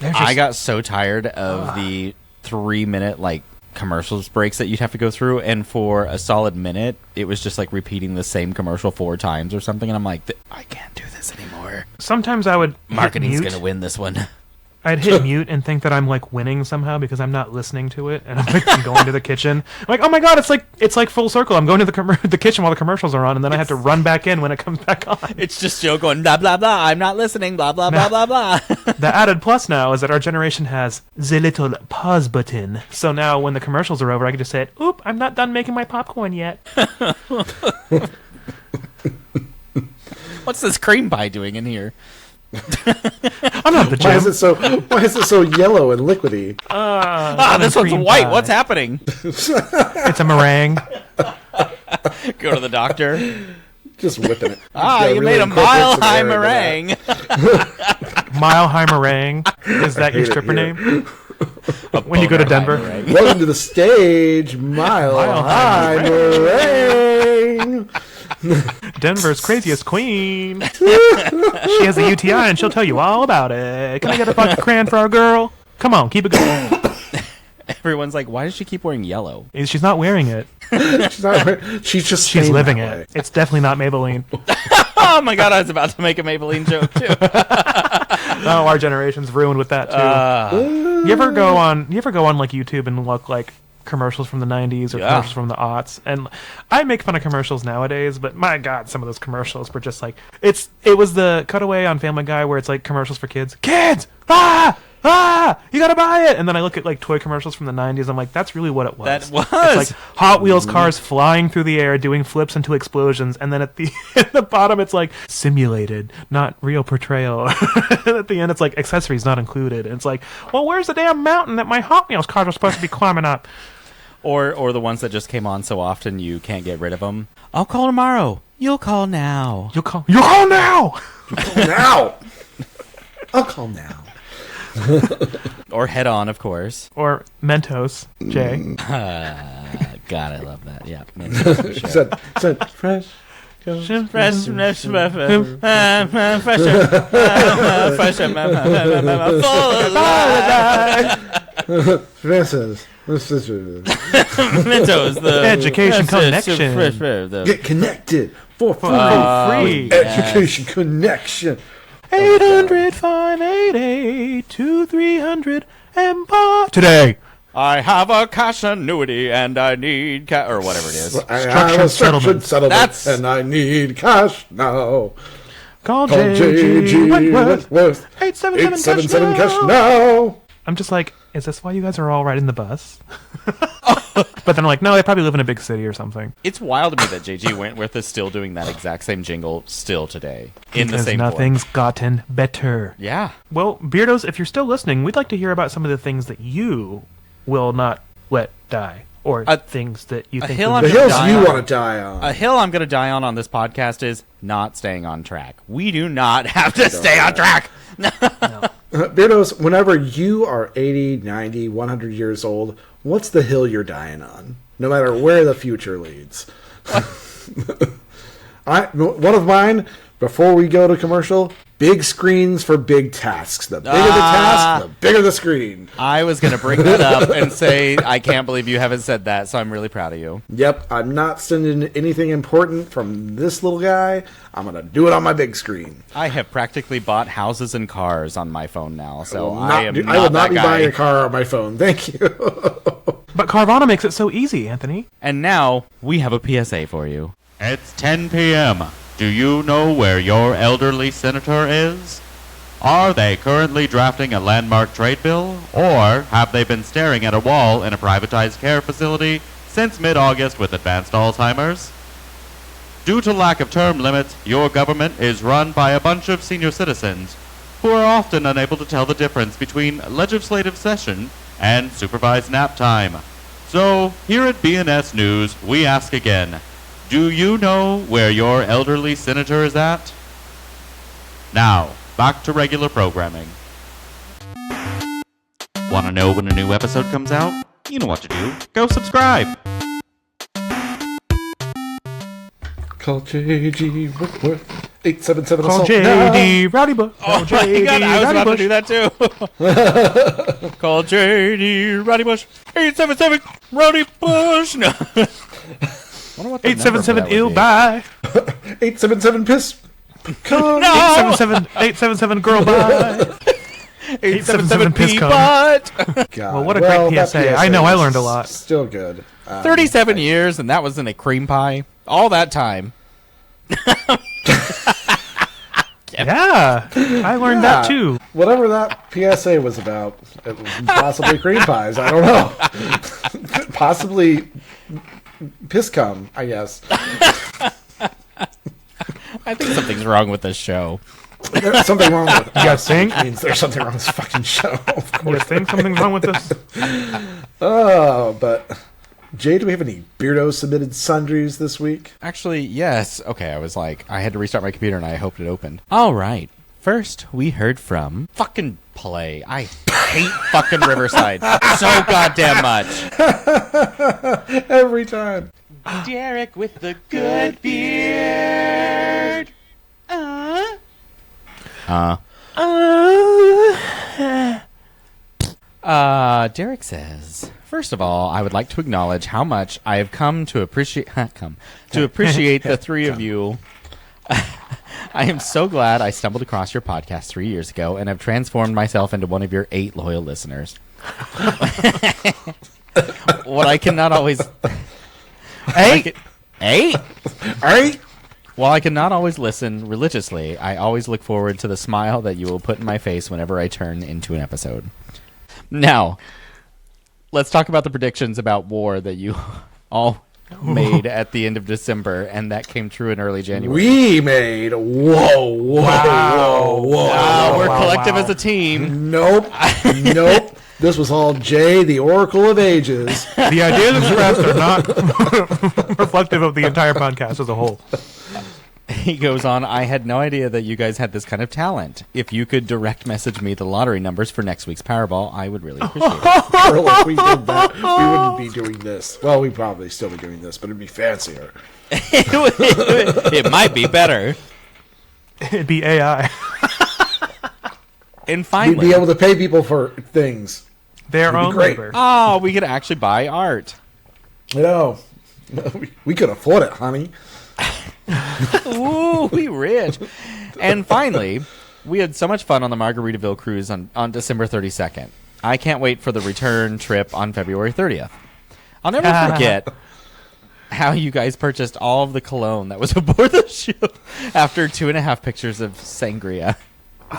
I got so tired of the 3-minute commercials breaks that you'd have to go through, and for a solid minute it was just repeating the same commercial 4 times or something, and I'm like, I can't do this anymore. Sometimes I would marketing's gonna win this one. I'd hit mute and think that I'm like winning somehow because I'm not listening to it, and I'm like going to the kitchen. I'm like, oh my god, it's like full circle. I'm going to the kitchen while the commercials are on, and then I have to run back in when it comes back on. It's just Joe going blah blah blah. I'm not listening. Blah blah blah blah blah. The added plus now is that our generation has the little pause button. So now when the commercials are over, I can just say, "Oop, I'm not done making my popcorn yet." What's this cream pie doing in here? I'm not the gym. Why is it so yellow and liquidy? This one's white. Pie. What's happening? It's a meringue. Go to the doctor. Just whipping it. You made a Mile High meringue. Mile High meringue. Is that your stripper name? When you go to Denver. Welcome to the stage, Mile High meringue. Denver's craziest queen. She has a UTI and she'll tell you all about it. Can I get a vodka cran for our girl? Come on, keep it going. Everyone's like, why does she keep wearing yellow? She's not wearing it. She's living it. It's definitely not Maybelline. Oh my god, I was about to make a Maybelline joke too. Oh, our generation's ruined with that too. You ever go on like YouTube and look like commercials from the 90s or commercials from the aughts, and I make fun of commercials nowadays, but my god, some of those commercials were just like it was the cutaway on Family Guy where it's like commercials for kids you gotta buy it, and then I look at like toy commercials from the 90s. I'm like, that's really what it was. That was. It's like Hot Wheels cars flying through the air doing flips into explosions, and then at the bottom it's like simulated, not real portrayal. And at the end it's like accessories not included, and it's like, well, where's the damn mountain that my Hot Wheels cars are supposed to be climbing up? Or the ones that just came on so often you can't get rid of them. I'll call tomorrow. You'll call now. You'll call now. Now. I'll call now. Or Head On, of course. Or Mentos, Jay. God, I love that. Yeah. Mentos, for sure. Said fresh. Mentos, the Education Connection. Get connected for free. Education Connection. 800-588-2300 Empire. Today. I have a cash annuity and I need or whatever it is. I have a structured settlement and I need cash now. Call JG Wentworth. 877 cash now. I'm just like, is this why you guys are all riding the bus? But then I'm like, no, they probably live in a big city or something. It's wild to me that JG Wentworth is still doing that exact same jingle still today. In the same nothing's form. Gotten better. Yeah. Well, Beardos, if you're still listening, we'd like to hear about some of the things that you will not let die. Or things that you think... The hills you want to die on. A hill I'm going to die on this podcast is not staying on track. We do not have to stay on track. No. Beardos, whenever you are 80, 90, 100 years old, what's the hill you're dying on? No matter where the future leads. One of mine, before we go to commercial, big screens for big tasks. The bigger the task, the bigger the screen. I was going to bring that up and say, I can't believe you haven't said that, so I'm really proud of you. Yep, I'm not sending anything important from this little guy. I'm going to do it on my big screen. I have practically bought houses and cars on my phone now, so I will not be buying a car on my phone. Thank you. But Carvana makes it so easy, Anthony. And now, we have a PSA for you. It's 10 p.m. Do you know where your elderly senator is? Are they currently drafting a landmark trade bill? Or have they been staring at a wall in a privatized care facility since mid-August with advanced Alzheimer's? Due to lack of term limits, your government is run by a bunch of senior citizens who are often unable to tell the difference between legislative session and supervised nap time. So, here at BNS News, we ask again, do you know where your elderly senator is at? Now, back to regular programming. Want to know when a new episode comes out? You know what to do. Go subscribe! Call JG Wentworth. 877 Call assault JD now. Rowdy Bush. Oh my god, I was about to do that too. Call JD Rowdy Bush. 877 Rowdy Bush. No. 877 ill bye. 877 piss. Come. No. 877 girl bye. 877 P-Butt. God. Well, what a great that PSA. I know, I learned a lot. Still good. 37 years, and that was in a cream pie. All that time. Yeah, I learned that too. Whatever that PSA was about, possibly cream pies. I don't know. Possibly piss cum, I guess. I think something's wrong with this show. There's something wrong with it. You guys think? Means there's something wrong with this fucking show. Of You course. think something's wrong with this? Oh, but Jay, do we have any Beardos submitted sundries this week? Actually, yes. Okay, I had to restart my computer and I hoped it opened. All right. First, we heard from fucking play. I hate fucking Riverside so goddamn much. Every time. Derek with the good beard. Derek says, first of all, I would like to acknowledge how much I have come to appreciate the three of you. I am so glad I stumbled across your podcast 3 years ago and have transformed myself into one of your 8 loyal listeners. What I cannot always... 8? 8? While I cannot always listen religiously, I always look forward to the smile that you will put in my face whenever I turn into an episode. Now, let's talk about the predictions about war that you all made at the end of December, and that came true in early January. We made whoa. We're collective as a team. Nope. This was all Jay, the Oracle of Ages. The ideas expressed are not reflective of the entire podcast as a whole. He goes on, I had no idea that you guys had this kind of talent. If you could direct message me the lottery numbers for next week's Powerball, I would really appreciate it. Or like we did that, we wouldn't be doing this. Well, we'd probably still be doing this, but it'd be fancier. It might be better. It'd be AI. And finally... We'd be able to pay people for things. Their own great. labor. Oh, we could actually buy art. You know, we could afford it, honey. Ooh, we rich. And finally, we had so much fun on the Margaritaville cruise on December 32nd. I can't wait for the return trip on February 30th. I'll never forget how you guys purchased all of the cologne that was aboard the ship after 2.5 pictures of sangria.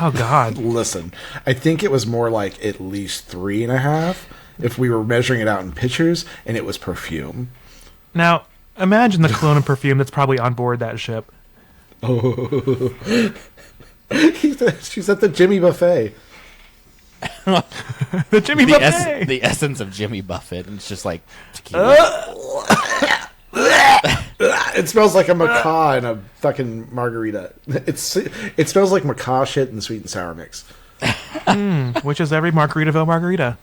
Oh, God. Listen, I think it was more like at least 3.5 if we were measuring it out in pictures, and it was perfume. Now, imagine the cologne and perfume that's probably on board that ship. Oh. She's at the Jimmy Buffet. The Jimmy Buffet! The essence of Jimmy Buffett. And it's just like tequila. It smells like a macaw in a fucking margarita. It smells like macaw shit in the sweet and sour mix. Which is every Margaritaville margarita.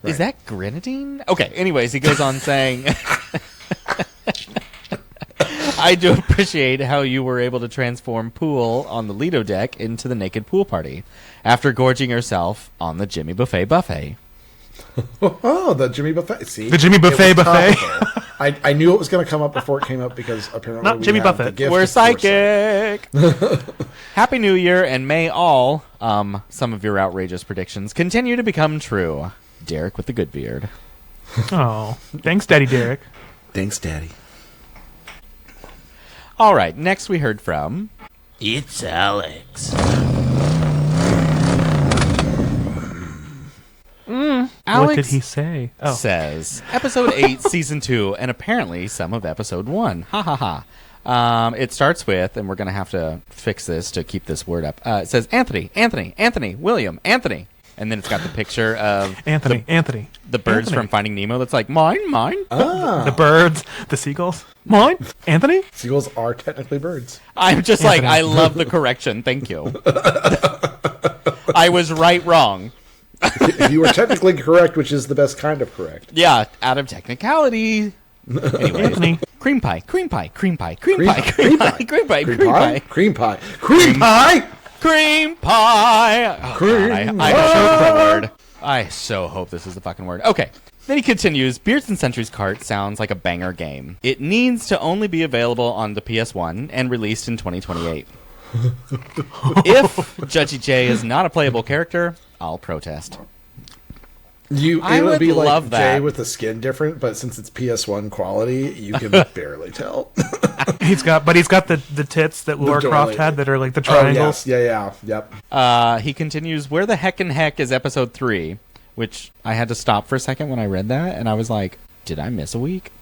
Right. Is that grenadine? Okay, anyways, he goes on saying... I do appreciate how you were able to transform Pool on the Lido deck into the naked pool party after gorging yourself on the Jimmy Buffet. Oh, the Jimmy Buffet. See? The Jimmy Buffet buffet. I knew it was going to come up before it came up because apparently Not Jimmy Buffett. We're psychic. Happy New Year, and may all, some of your outrageous predictions continue to become true. Derek with the good beard. Oh, thanks, Daddy Derek. Thanks, Daddy. All right, next we heard from... It's Alex. Alex What did he say? Oh. says, Episode 8, Season 2, and apparently some of Episode 1. Ha ha ha. It starts with, and we're going to have to fix this to keep this word up. It says, Anthony, William, Anthony. And then it's got the picture of... Anthony. The birds Anthony. from Finding Nemo that's like, mine. Ah. The birds, the seagulls. Mine? Anthony? Seagulls are technically birds. I'm just like, I love the correction. Thank you. I was wrong. You were technically correct, which is the best kind of correct. Yeah, out of technicality. Anyway, Anthony. cream pie. Cream pie. Cream pie. Oh, God, I hope the word. I so hope this is the fucking word. Okay. Then he continues, Beards and Sentry's Cart sounds like a banger game. It needs to only be available on the PS1 and released in 2028. If Judgy J is not a playable character, I'll protest. It would be like love that. Jay with the skin different, but since it's PS1 quality, you can barely tell. He's got the tits that Lara Croft had that are like the triangles. Oh, yes. Yep. He continues, where the heck is episode 3? Which I had to stop for a second when I read that, and I was like, did I miss a week?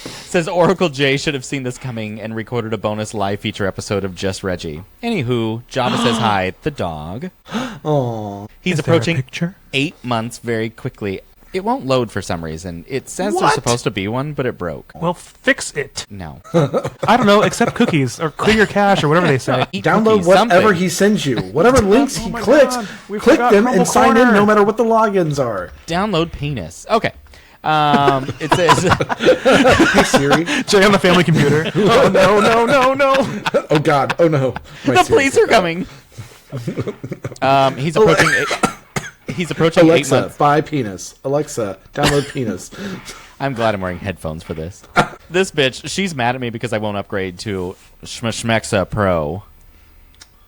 Says Oracle J should have seen this coming and recorded a bonus live feature episode of Just Reggie. Anywho, Java says hi, the dog. Aww. He's approaching 8 months very quickly. It won't load for some reason. It says there's supposed to be one, but it broke. Well, fix it. No. I don't know, accept cookies or clear your cache or whatever they say. Download whatever he sends you. Whatever links he clicks, click them Crumbl and sign in Corner. no matter what the logins are. Download penis. Okay. It says... Hey, Siri. Jay on the family computer. Oh, no. Oh, God. Oh, no. The police are coming. He's approaching... He's approaching 8 Alexa, months. buy penis. Alexa, download penis. I'm glad I'm wearing headphones for this. This bitch, she's mad at me because I won't upgrade to Schmexa Pro.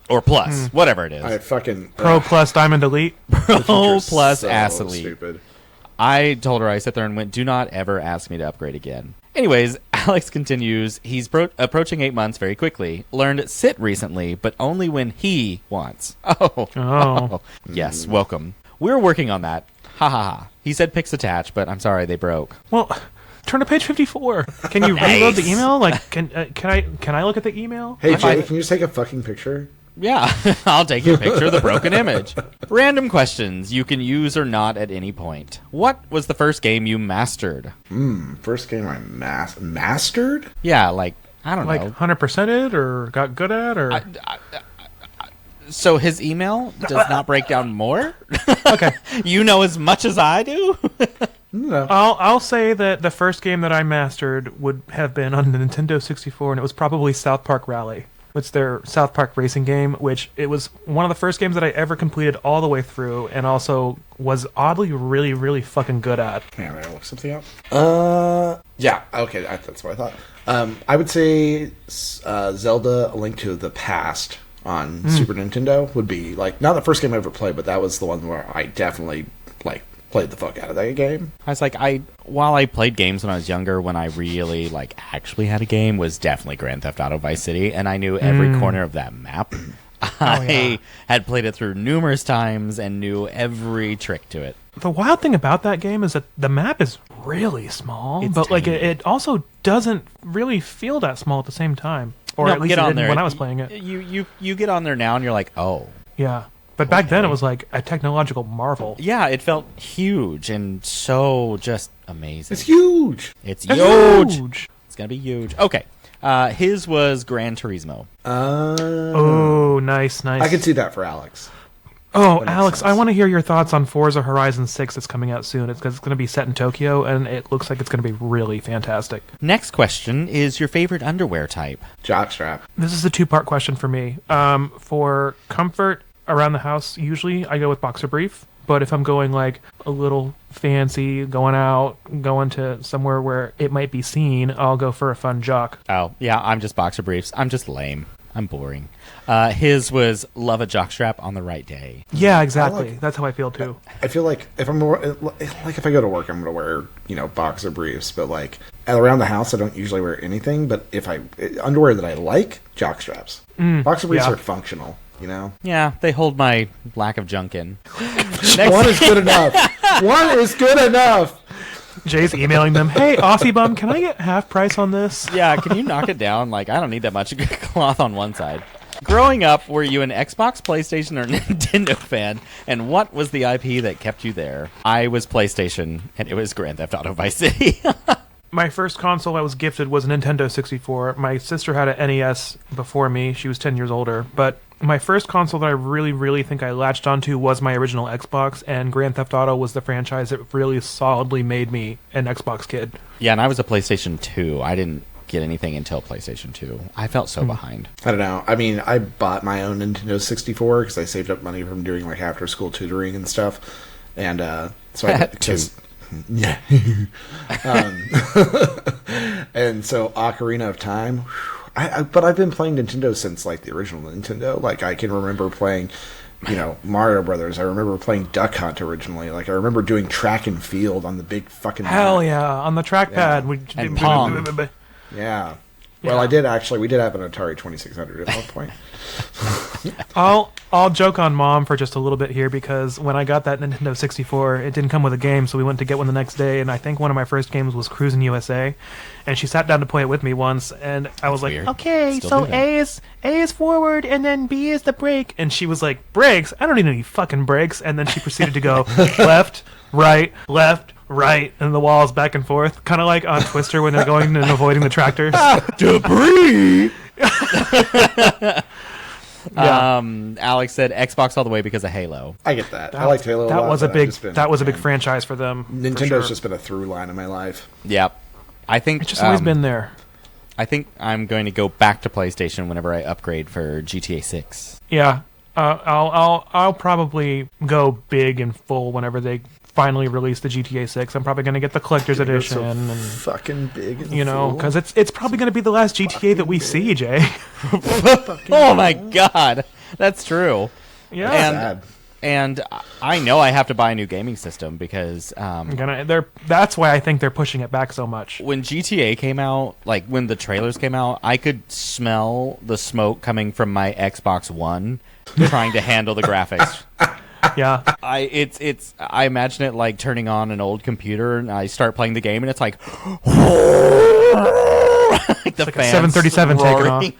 Or Plus, whatever it is. I fucking... Pro plus Diamond Elite. Pro Plus so Ass Elite. stupid. I told her, I sat there and went, do not ever ask me to upgrade again. Anyways, Alex continues, he's approaching 8 months very quickly. Learned sit recently, but only when he wants. Oh. Yes, welcome. We're working on that. Ha ha ha. He said pics attached, but I'm sorry, they broke. Well, turn to page 54. Can you reload the email? Like, can I look at the email? Hey, Jay, can you just take a fucking picture? Yeah, I'll take your picture of the broken image. Random questions you can use or not at any point. What was the first game you mastered? First game I mastered? Yeah, like, I don't Like know. 100%ed or got good at or... So his email does not break down more? Okay. You know as much as I do? No. I'll say that the first game that I mastered would have been on the Nintendo 64, and it was probably South Park Rally. It's their South Park racing game, which it was one of the first games that I ever completed all the way through, and also was oddly really, really fucking good at. Yeah, I look something up. Yeah, okay, that's what I thought. I would say Zelda: A Link to the Past on Super Nintendo would be, like, not the first game I ever played, but that was the one where I definitely, like, played the fuck out of that game. I was like, while I played games when I was younger, when I really, like, actually had a game, was definitely Grand Theft Auto Vice City, and I knew every corner of that map. I had played it through numerous times and knew every trick to it. The wild thing about that game is that the map is really small, It's but like tiny. it also doesn't really feel that small at the same time. Or No, at least get it on didn't there. when I was playing it. You get on there now and you're like, oh. Yeah. But back then it was like a technological marvel. Yeah, it felt huge and so just amazing. It's huge! It's It's huge. huge. It's going to be huge. Okay. His was Gran Turismo. Oh, nice. I can see that for Alex. Oh, That makes Alex, sense. I want to hear your thoughts on Forza Horizon 6 that's coming out soon. It's going to be set in Tokyo, and it looks like it's going to be really fantastic. Next question is your favorite underwear type. Jockstrap. This is a two-part question for me. For comfort around the house, usually I go with boxer brief. But if I'm going like a little fancy, going out, going to somewhere where it might be seen, I'll go for a fun jock. Oh, yeah, I'm just boxer briefs. I'm just lame. I'm boring. His was love a jockstrap on the right day. Yeah, exactly. That's how I feel too. I feel like if if I go to work, I'm going to wear, boxer briefs. But, like, around the house, I don't usually wear anything. But if underwear that I like, jockstraps. Boxer briefs yeah. are functional, Yeah, they hold my lack of junk in. One is good enough. One is good enough. Jay's emailing them, hey, Aussie bum, can I get half price on this? Yeah, can you knock it down? Like, I don't need that much cloth on one side. Growing up, were you an Xbox, PlayStation, or Nintendo fan? And what was the IP that kept you there? I was PlayStation, and it was Grand Theft Auto Vice City. My first console I was gifted was a Nintendo 64. My sister had an NES before me. She was 10 years older. But my first console that I really, really think I latched onto was my original Xbox, and Grand Theft Auto was the franchise that really solidly made me an Xbox kid. Yeah, and I was a PlayStation 2. I didn't get anything until PlayStation 2. I felt so behind. I don't know. I mean, I bought my own Nintendo 64 because I saved up money from doing, like, after-school tutoring and stuff. And so I... Because, yeah. And so Ocarina of Time... but I've been playing Nintendo since, like, the original Nintendo. Like, I can remember playing Mario Brothers. I remember playing Duck Hunt originally. Like, I remember doing track and field on the big fucking Hell map. yeah, on the trackpad. Yeah. And Pong. Yeah. Well, I did actually. We did have an Atari 2600 at one point. I'll joke on Mom for just a little bit here, because when I got that Nintendo 64, it didn't come with a game, so we went to get one the next day, and I think one of my first games was Cruisin' USA, and she sat down to play it with me once, and I was like, weird. okay, Still so do that. A is forward, and then B is the brake, and she was like, brakes? I don't need any fucking brakes, and then she proceeded to go left, right, and the walls back and forth, kind of like on Twister when they're going and avoiding the tractors. Debris! Yeah. Alex said Xbox all the way because of Halo. I get that. I liked Halo a lot. That was a but big man, franchise for them. for Nintendo's sure. just been a through line in my life. Yep. I think It's just always been there. I think I'm going to go back to PlayStation whenever I upgrade for GTA 6. Yeah, I'll probably go big and full whenever they finally release the GTA 6. I'm probably going to get the collector's It's edition, so and fucking big. And because it's probably going to be the last GTA that we see, Jay. Oh my god, that's true. Yeah, And- sad. And I know I have to buy a new gaming system because that's why I think they're pushing it back so much. when GTA came out, like when the trailers came out, I could smell the smoke coming from my Xbox One trying to handle the graphics. Yeah, I imagine it like turning on an old computer and I start playing the game and it's like like the like a fans 737 taking roaring.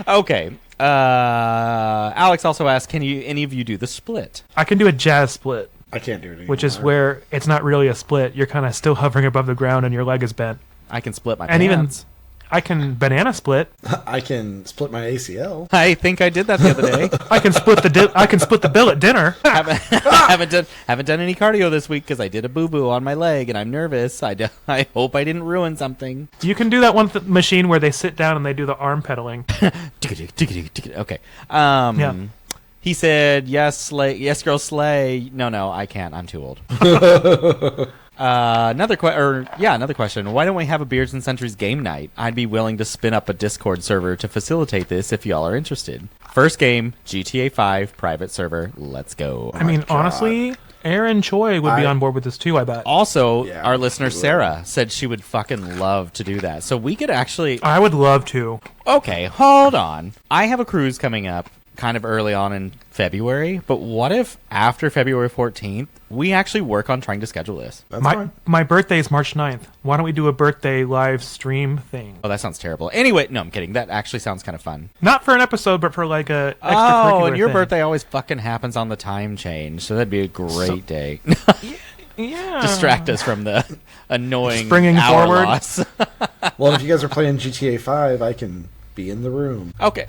Okay. Alex also asked, can any of you do the split? I can do a jazz split, I can't do it anymore. which is where it's not really a split. You're kind of still hovering above the ground, and your leg is bent. I can split my And even pants. I can banana split. I can split my ACL. I think I did that the other day. I can split the bill at dinner. haven't done any cardio this week because I did a boo boo on my leg and I'm nervous. I hope I didn't ruin something. You can do that one machine where they sit down and they do the arm pedaling. Okay. Yeah. He said yes, slay, yes, girl, slay. No, I can't. I'm too old. Another question. Why don't we have a Beards and Centuries game night? I'd be willing to spin up a Discord server to facilitate this if y'all are interested. First game, GTA 5 private server. Let's go. I mean, God. honestly, Aaron Choi would be on board with this too, I bet. Also, Yeah, our listener she would. Sarah said she would fucking love to do that. So we could actually. I would love to. Okay, hold on. I have a cruise coming up kind of early on in February, but what if after February 14th, we actually work on trying to schedule this? That's fine. My birthday is March 9th. Why don't we do a birthday live stream thing? Oh, that sounds terrible. Anyway, no, I'm kidding. That actually sounds kind of fun. Not for an episode, but for like a Oh, extracurricular and your thing. birthday always fucking happens on the time change, so that'd be a great day. Yeah. Distract us from the annoying Springing hour forward. loss. Well, if you guys are playing GTA 5, I can be in the room. Okay.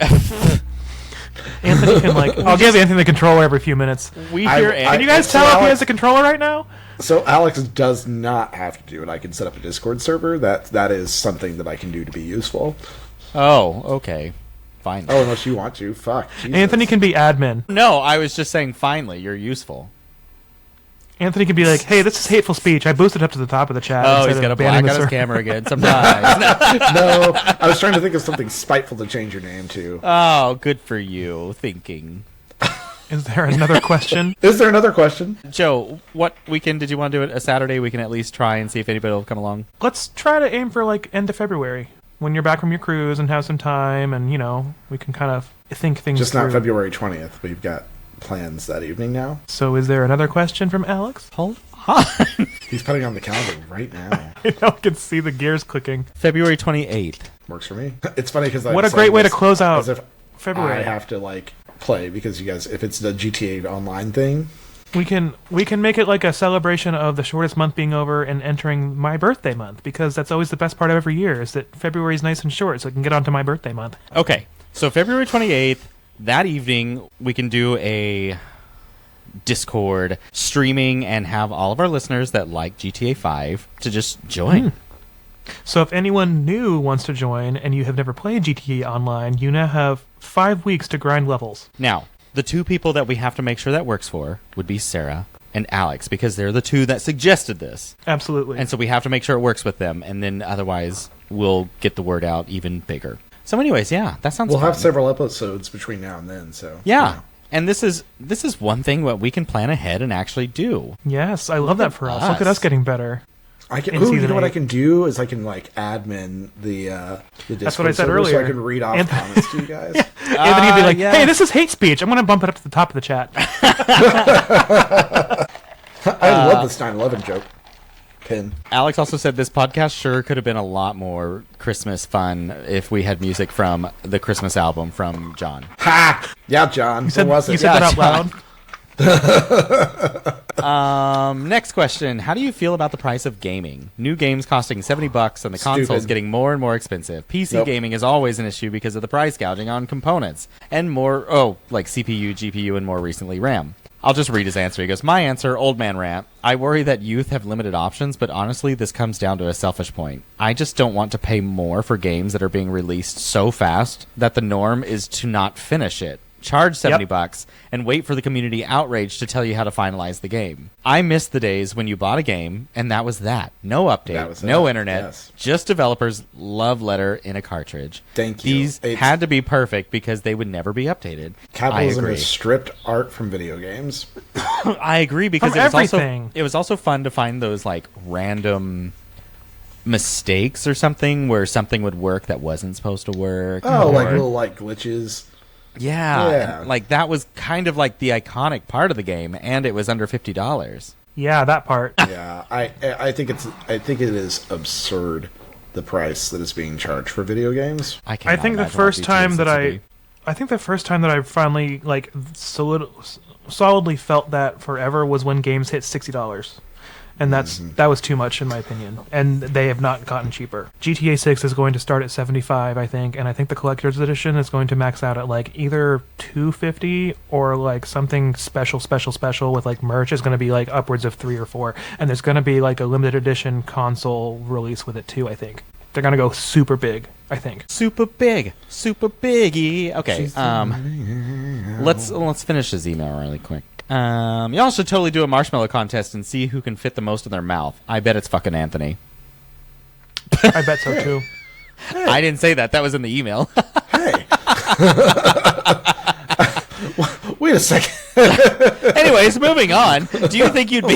Anthony can I'll give Anthony the controller every few minutes. We I- hear I- Can you guys so tell if he Alex- has the controller right now? So Alex does not have to do it. I can set up a Discord server. That is something that I can do to be useful. Oh, okay. Fine. Oh, unless you want to. Fuck. Jesus. Anthony can be admin. No, I was just saying finally, you're useful. Anthony can be like, hey, this is hateful speech. I boosted up to the top of the chat. Oh, instead he's of got to banning black the out his server. camera again. Surprise. No, I was trying to think of something spiteful to change your name to. Oh, good for you thinking. Is there another question? Is there another question? Joe, what weekend did you want to do it? A Saturday? We can at least try and see if anybody will come along. Let's try to aim for end of February, when you're back from your cruise and have some time, and we can kind of think things Just through. not February 20th. We've got plans that evening now. So, is there another question from Alex? Hold on. He's putting on the calendar right now. I can see the gears clicking. February 28th. Works for me. It's funny because What a great way to close out as if February. I have to play because you guys, if it's the GTA Online thing, We can make it like a celebration of the shortest month being over and entering my birthday month, because that's always the best part of every year, is that February is nice and short, so I can get onto my birthday month. Okay, so February 28th, that evening, we can do a Discord streaming and have all of our listeners that like GTA 5 to just join. So if anyone new wants to join and you have never played GTA Online, you now have 5 weeks to grind levels. Now, the two people that we have to make sure that works for would be Sarah and Alex, because they're the two that suggested this. Absolutely. And so we have to make sure it works with them, and then otherwise we'll get the word out even bigger. So anyways, yeah, that sounds We'll fun. have several episodes between now and then, so... Yeah. And this is one thing what we can plan ahead and actually do. Yes, I love that for us. Look at us getting better. I can. In Ooh, you season know what 8. I can do is I can like admin the Discord That's what I said server earlier. so I can read off comments to you guys. Anthony would be like, yeah. hey, this is hate speech. I'm going to bump it up to the top of the chat. I love this 9/11 joke. Pin. Alex also said this podcast sure could have been a lot more Christmas fun if we had music from the Christmas album from John. Ha! Yeah, John. You said, What was it? you said that out John. loud? Next question. How do you feel about the price of gaming? New games costing $70 and the consoles Stupid. getting more and more expensive. PC Nope. gaming is always an issue because of the price gouging on components and more, like CPU, GPU, and more recently RAM. I'll just read his answer. He goes, my answer, old man rant. I worry that youth have limited options, but honestly, this comes down to a selfish point. I just don't want to pay more for games that are being released so fast that the norm is to not finish it. Charge $70 and wait for the community outrage to tell you how to finalize the game. I miss the days when you bought a game and that was that. No update, That was no it, internet, yes. just developers' love letter in a cartridge. Thank you. These had to be perfect because they would never be updated. Capitalism I agree. has stripped art from video games. I agree because From everything. it was also fun to find those like random mistakes or something where something would work that wasn't supposed to work. Oh, like or- little like glitches. yeah, like that was kind of like the iconic part of the game, and it was under $50. Yeah, that part. Yeah, I think it is absurd the price that is being charged for video games. I think the first time that I finally like solidly felt that forever was when games hit $60. And that was too much in my opinion. And they have not gotten cheaper. GTA 6 is going to start at $75, I think, and I think the collector's edition is going to max out at like either $250 or like something special with like merch is going to be like upwards of $3 or $4. And there's going to be like a limited edition console release with it too, I think. They're going to go super big, I think. super biggie. Okay, let's finish this email really quick. Y'all should totally do a marshmallow contest and see who can fit the most in their mouth. I bet it's fucking Anthony. I bet so too. I didn't say that. That was in the email. Hey. Wait a second. Anyways, moving on. Do you think you'd be?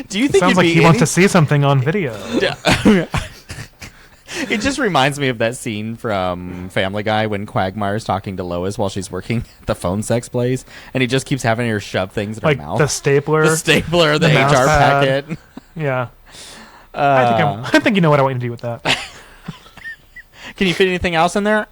Do you think Sounds you'd like be he wants to see something on video. It just reminds me of that scene from Family Guy when Quagmire's talking to Lois while she's working the phone sex place, and he just keeps having her shove things in Like her mouth. the stapler. The stapler, the mouse HR pad. packet. Yeah. I think you know what I want you to do with that. Can you fit anything else in there?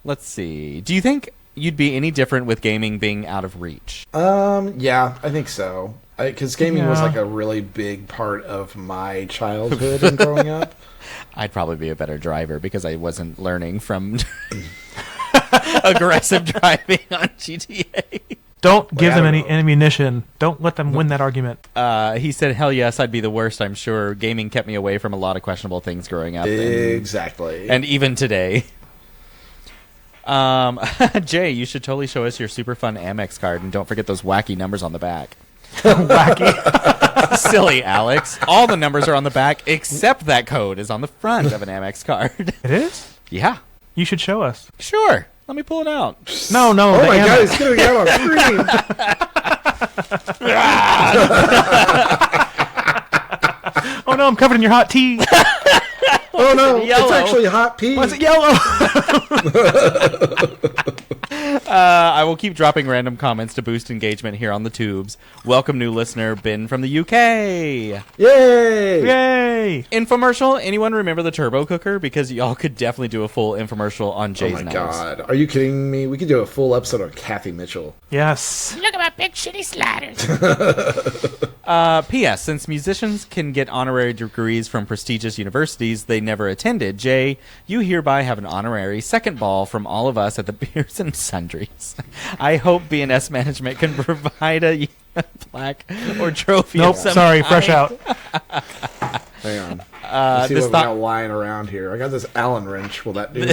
Let's see. Do you think you'd be any different with gaming being out of reach? Yeah, I think so. Because gaming was Yeah. like a really big part of my childhood and growing up. I'd probably be a better driver because I wasn't learning from aggressive driving on GTA. Don't give I them don't any know. ammunition. Don't let them win that argument. He said, hell yes, I'd be the worst, I'm sure. Gaming kept me away from a lot of questionable things growing up. Exactly. And even today. Jay, you should totally show us your super fun Amex card, and don't forget those wacky numbers on the back. Wacky. Silly Alex. All the numbers are on the back, except that code is on the front of an Amex card. It is? Yeah, You should show us. sure. Let me pull it out. No. Oh the my Amex. god, it's going to get on screen. Oh no, I'm covered in your hot tea. Oh no, Yellow. it's actually hot pea. Why is it yellow? I will keep dropping random comments to boost engagement here on the tubes. Welcome, new listener, Ben from the UK. Yay! Yay! Infomercial. Anyone remember the turbo cooker? Because y'all could definitely do a full infomercial on Oh Jay's my nose. god. Are you kidding me? We could do a full episode on Kathy Mitchell. Yes. Look at my big shitty sliders. P.S. Since musicians can get honorary degrees from prestigious universities they never attended, Jay, you hereby have an honorary second ball from all of us at the Beers and Sundries. I hope B&S management can provide a plaque or trophy. Nope. of some Sorry. kind. Fresh out. Hang on. Let's see this what we thought- got lying around here. I got this Allen wrench. Will that do?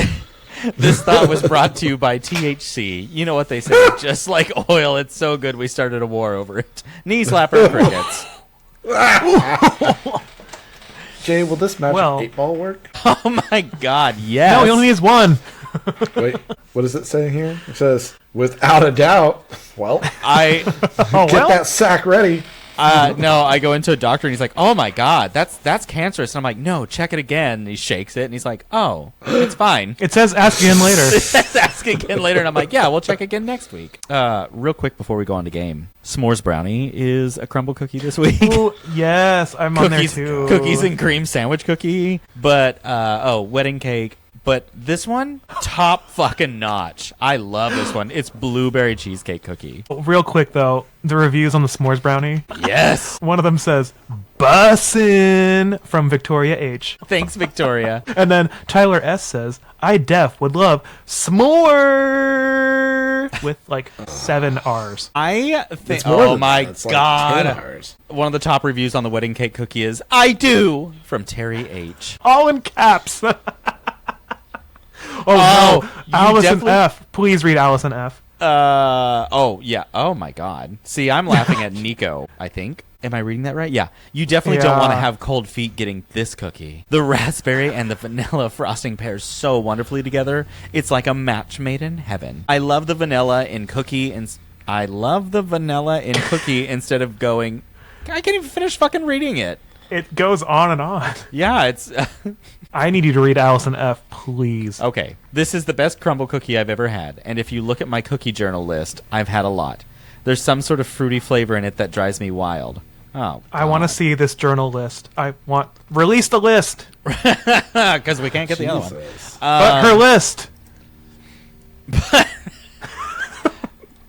This thought was brought to you by THC. You know what they say, just like oil, it's so good we started a war over it. Knee slapper crickets. Jay, will this magic 8-ball work? Oh my god, yes. No, he only needs one. Wait, what does it say here? It says, without a doubt. Well, I get that sack ready. no, I go into a doctor and he's like, "Oh my god, that's cancerous." And I'm like, "No, check it again." And he shakes it and he's like, "Oh, it's fine." It says ask again later. It says ask again later, and I'm like, "Yeah, we'll check again next week." Real quick before we go on to game, s'mores brownie is a Crumbl cookie this week. Ooh, yes, I'm on there too. Cookies and cream sandwich cookie, but wedding cake. But this one, top fucking notch. I love this one. It's blueberry cheesecake cookie. Real quick, though, the reviews on the s'mores brownie. Yes. One of them says, bussin' from Victoria H. Thanks, Victoria. And then Tyler S. says, I would love s'more with like 7 R's. I think, It's more oh than my that. It's like god. 10 R's. One of the top reviews on the wedding cake cookie is, I do, from Terry H. All in caps. Oh, no. you Allison definitely- F. Please read Allison F. Oh, yeah. Oh, my God. See, I'm laughing at Nico, I think. Am I reading that right? Yeah. You definitely don't want to have cold feet getting this cookie. The raspberry and the vanilla frosting pairs so wonderfully together. It's like a match made in heaven. I love the vanilla in cookie instead of going... I can't even finish fucking reading it. It goes on and on. Yeah, it's... I need you to read Allison F., please. Okay. This is the best Crumbl cookie I've ever had. And if you look at my cookie journal list, I've had a lot. There's some sort of fruity flavor in it that drives me wild. Oh, I want to see this journal list. Release the list. because we can't get the other one. Jesus. But her list.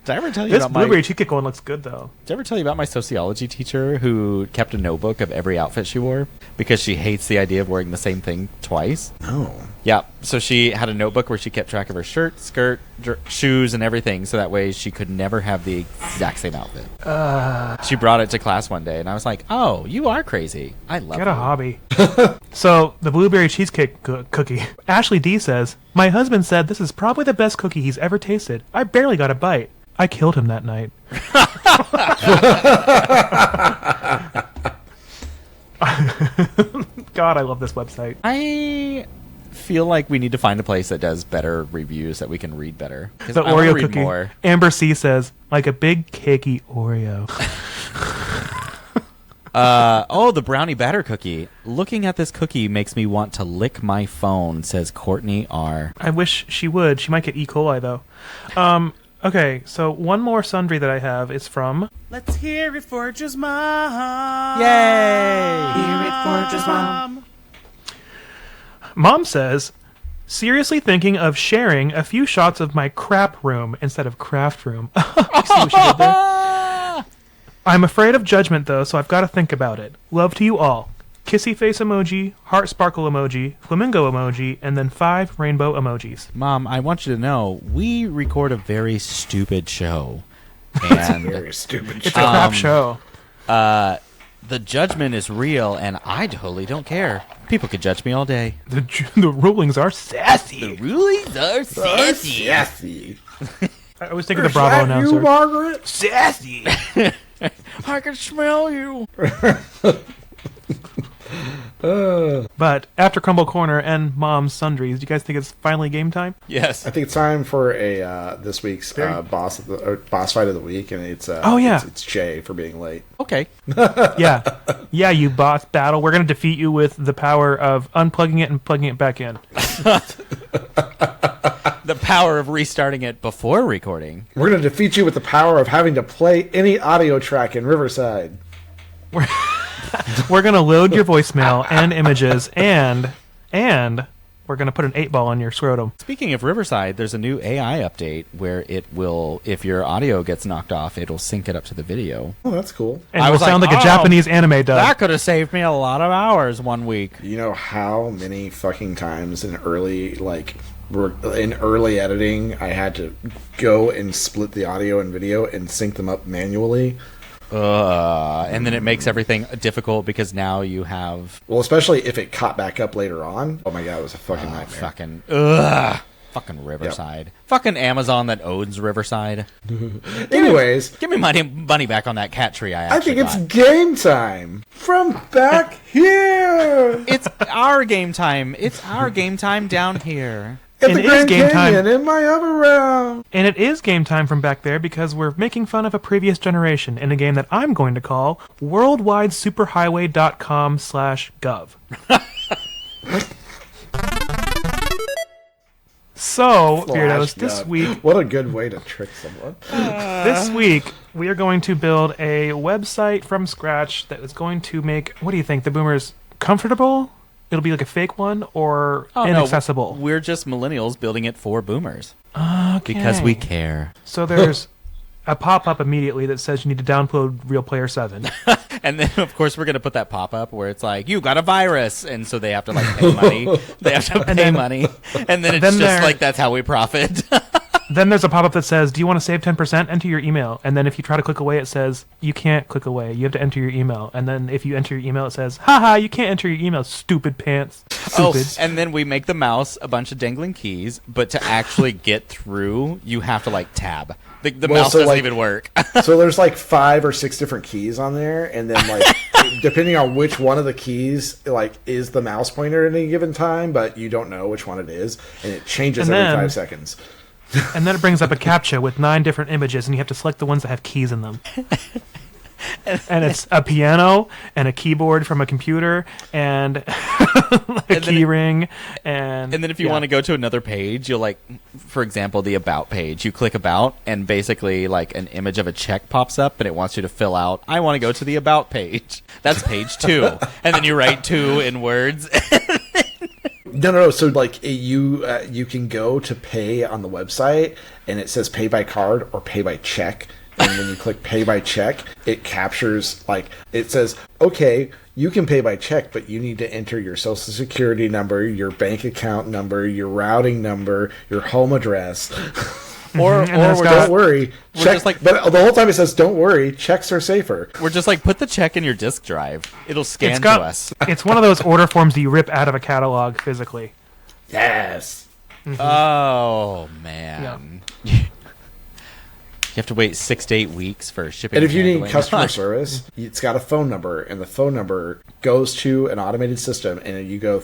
Did I ever tell you This about blueberry cheesecake one looks good, though. Did I ever tell you about my sociology teacher who kept a notebook of every outfit she wore because she hates the idea of wearing the same thing twice? No. Yeah. So she had a notebook where she kept track of her shirt, skirt, shoes, and everything, so that way she could never have the exact same outfit. She brought it to class one day, and I was like, "Oh, you are crazy. I love Get a you." hobby. So, the blueberry cheesecake cookie. Ashley D says, my husband said this is probably the best cookie he's ever tasted. I barely got a bite. I killed him that night. God, I love this website. I feel like we need to find a place that does better reviews that we can read better. 'Cause The I wanna Oreo read cookie. more. Amber C says, like a big cakey Oreo. The brownie batter cookie. Looking at this cookie makes me want to lick my phone, says Courtney R. I wish she would. She might get E. coli, though. Okay, so one more sundry that I have is from... Let's hear it for just mom. Yay! Hear it for just mom. Mom says, seriously thinking of sharing a few shots of my crap room instead of craft room. You see what she did there? I'm afraid of judgment, though, so I've got to think about it. Love to you all. Kissy face emoji, heart sparkle emoji, flamingo emoji, and then 5 rainbow emojis. Mom, I want you to know, we record a very stupid show. And Very stupid. It's a crap show. the judgment is real, and I totally don't care. People could judge me all day. The rulings are sassy. Rulings are sassy. Sassy. I was thinking the Bravo announcer. You, Margaret? Sassy. I can smell you. But after Crumbl Corner and Mom's Sundries, do you guys think it's finally game time? Yes. I think it's time for a this week's boss fight of the week, and it's it's Jay for being late. Okay. Yeah. Yeah, you boss battle. We're going to defeat you with the power of unplugging it and plugging it back in. The power of restarting it before recording. We're going to defeat you with the power of having to play any audio track in Riverside. We're going to load your voicemail and images, and we're going to put an 8-ball on your scrotum. Speaking of Riverside, there's a new AI update where it will, if your audio gets knocked off, it'll sync it up to the video. Oh, that's cool. And I it will was like, sound like a oh, Japanese anime dub. That could have saved me a lot of hours one week. You know how many fucking times in early editing I had to go and split the audio and video and sync them up manually? And then it makes everything difficult because now you have... Well, especially if it caught back up later on. Oh my god, it was a fucking nightmare. Fucking Riverside. Fucking Amazon that owns Riverside. Anyways, Give me money back on that cat tree I I actually think it's got. game time from back here. It's our game time. It's our game time down here. At It the is Grand game time. Canyon in my other round. And it is game time from back there because we're making fun of a previous generation in a game that I'm going to call worldwidesuperhighway.com/gov. So, Beardos, this Flash week Gov. What a good way to trick someone. This week, we are going to build a website from scratch that is going to make, what do you think, the boomers comfortable? It'll be like a fake one or inaccessible? No, we're just millennials building it for boomers. Okay. Because we care. So there's a pop-up immediately that says you need to download Real Player 7. And then, of course, we're going to put that pop-up where it's like, you got a virus. And so they have to, like, pay money. They have to pay money. And then it's then just like, that's how we profit. Then there's a pop-up that says, do you want to save 10%? Enter your email. And then if you try to click away, it says, you can't click away. You have to enter your email. And then if you enter your email, it says, haha, you can't enter your email, stupid pants. Stupid. And then we make the mouse a bunch of dangling keys. But to actually get through, you have to, like, tab. The mouse doesn't even work. So there's like 5 or 6 different keys on there, and then like depending on which one of the keys like is the mouse pointer at any given time, but you don't know which one it is, and it changes every 5 seconds. And then it brings up a CAPTCHA with 9 different images, and you have to select the ones that have keys in them. And it's a piano and a keyboard from a computer and a key ring. And then if you want to go to another page, you'll like, for example, the About page. You click About, and basically like an image of a check pops up, and it wants you to fill out, I want to go to the About page. That's page 2. And then you write 2 in words. No. So like you can go to pay on the website, and it says pay by card or pay by check. And when you click pay by check, it captures, like, it says, okay, you can pay by check, but you need to enter your social security number, your bank account number, your routing number, your home address. Or Don't worry. Check, just like, but the whole time it says, don't worry, checks are safer. We're just like, put the check in your disk drive. It'll scan to us. It's one of those order forms that you rip out of a catalog physically. Yes. Mm-hmm. Oh, man. Yeah. You have to wait 6 to 8 weeks for shipping. And if you need customer service, it's got a phone number, and the phone number goes to an automated system, and you go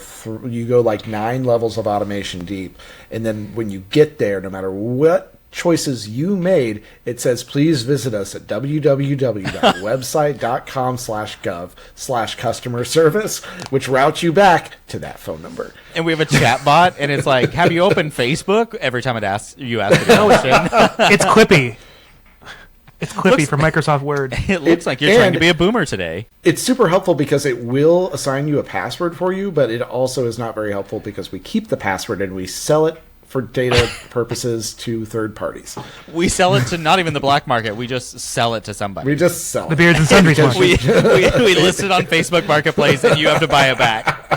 like 9 levels of automation deep, and then when you get there, no matter what choices you made, it says please visit us at www.website.com/gov/customer service, which routes you back to that phone number. And we have a chat bot, and it's like, have you opened Facebook? Every time you ask the question. It's Clippy. It's Clippy from Microsoft Word. It looks like you're trying to be a boomer today. It's super helpful because it will assign you a password for you, but it also is not very helpful because we keep the password and we sell it for data purposes to third parties. We sell it to not even the black market. We just sell it to somebody. We just sell The it. Beards and Sundries one. we list it on Facebook Marketplace, and you have to buy it back.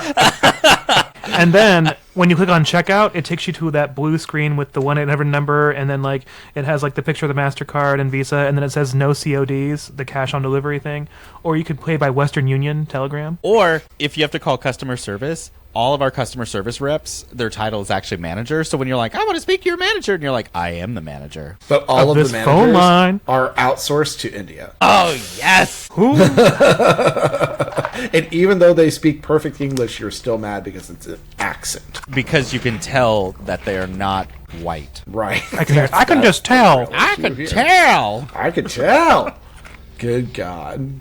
And then when you click on checkout, it takes you to that blue screen with the 1-800 number, and then like it has like the picture of the MasterCard and Visa, and then it says no CODs, the cash on delivery thing. Or you could pay by Western Union, Telegram. Or if you have to call customer service, all of our customer service reps, their title is actually manager. So when you're like, I want to speak to your manager, and you're like, I am the manager. But all of this the phone managers line are outsourced to India. Oh, yes. Who? And even though they speak perfect English, you're still mad because it's an accent. Because you can tell that they are not white. Right. I can just tell. I can tell. I can tell. Good God.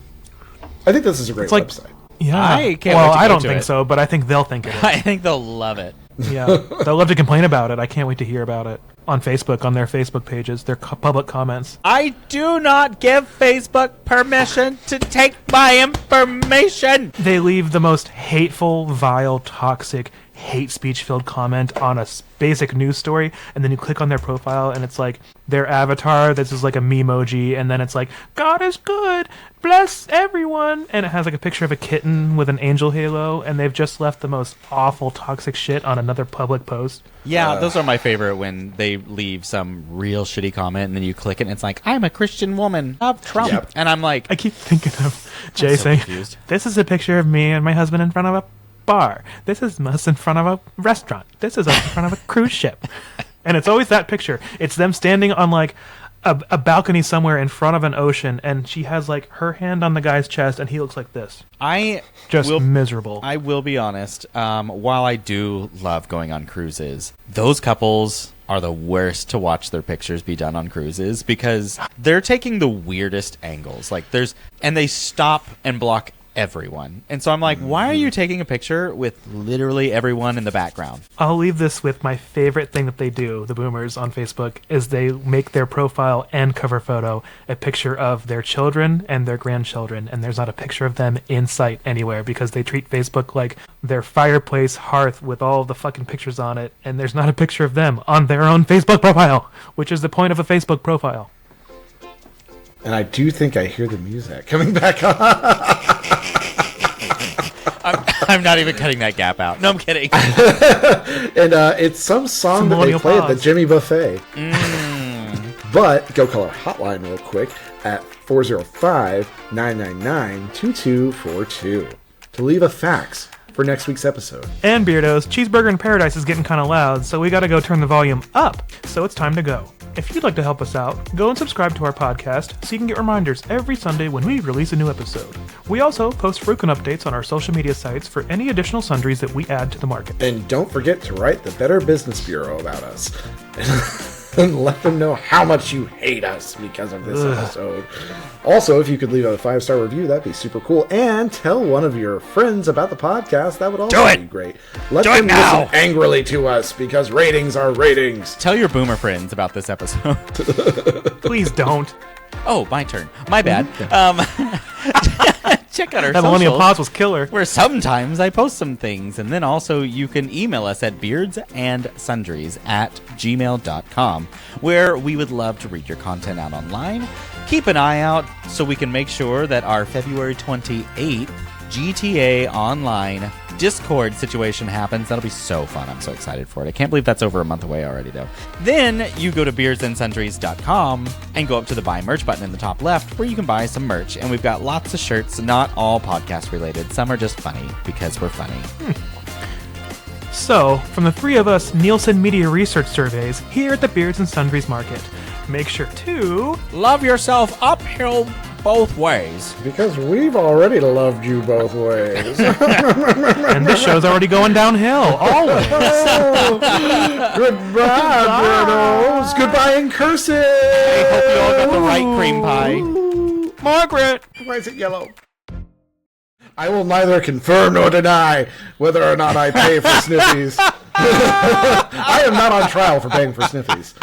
I think this is a great like- website. Yeah. I can't well, wait to I go don't to think it. so, but I think they'll think it is. I think they'll love it. Yeah. They'll love to complain about it. I can't wait to hear about it on Facebook, on their Facebook pages, their public comments. I do not give Facebook permission to take my information. They leave the most hateful, vile, toxic, hate speech-filled comment on a basic news story, and then you click on their profile, and it's like their avatar. This is like a memoji, and then it's like, God is good, bless everyone, and it has like a picture of a kitten with an angel halo, and they've just left the most awful, toxic shit on another public post. Yeah, those are my favorite when they leave some real shitty comment, and then you click it, and it's like, I'm a Christian woman of Trump. Yep. And I'm like, I keep thinking of Jay so saying, confused. this is a picture of me and my husband in front of a bar. This is us in front of a restaurant. This is us in front of a cruise ship. And it's always that picture. It's them standing on like a balcony somewhere in front of an ocean, and she has like her hand on the guy's chest, and he looks like this. Miserable. I will be honest. While I do love going on cruises, those couples are the worst to watch their pictures be done on cruises because they're taking the weirdest angles. And they stop and block everyone. And so I'm like, why are you taking a picture with literally everyone in the background? I'll leave this with my favorite thing that they do, the boomers on Facebook, is they make their profile and cover photo a picture of their children and their grandchildren, and there's not a picture of them in sight anywhere because they treat Facebook like their fireplace hearth with all the fucking pictures on it, and there's not a picture of them on their own Facebook profile, which is the point of a Facebook profile. And I do think I hear the music coming back on. I'm not even cutting that gap out. No, I'm kidding. And it's some song that they play at the Jimmy Buffet. But go call our hotline real quick at 405-999-2242 to leave a fax for next week's episode. And Beardos, Cheeseburger in Paradise is getting kind of loud, so we gotta go turn the volume up. So it's time to go. If you'd like to help us out, go and subscribe to our podcast so you can get reminders every Sunday when we release a new episode. We also post frequent updates on our social media sites for any additional sundries that we add to the market. And don't forget to write the Better Business Bureau about us. And let them know how much you hate us because of this episode. Also, if you could leave a 5-star review, that'd be super cool. And tell one of your friends about the podcast. That would also be great. Let them listen angrily to us because ratings are ratings. Tell your boomer friends about this episode. Please don't. Oh, my turn. My bad. Check out our That Millennial Pause was killer. Where sometimes I post some things. And then also you can email us at beardsandsundries@gmail.com, where we would love to read your content out online. Keep an eye out so we can make sure that our February 28th GTA Online Discord situation happens. That'll be so fun. I'm so excited for it. I can't believe that's over a month away already, though. Then you go to beardsandsundries.com and go up to the buy merch button in the top left where you can buy some merch. And we've got lots of shirts, not all podcast related. Some are just funny because we're funny. So, from the three of us Nielsen Media Research Surveys here at the Beards and Sundries Market, make sure to love yourself uphill both ways. Because we've already loved you both ways. And this show's already going downhill, always. Goodbye, Beardos. Goodbye in cursive. I hope you all got the right cream pie. Margaret! Why is it yellow? I will neither confirm nor deny whether or not I pay for Sniffies. I am not on trial for paying for Sniffies.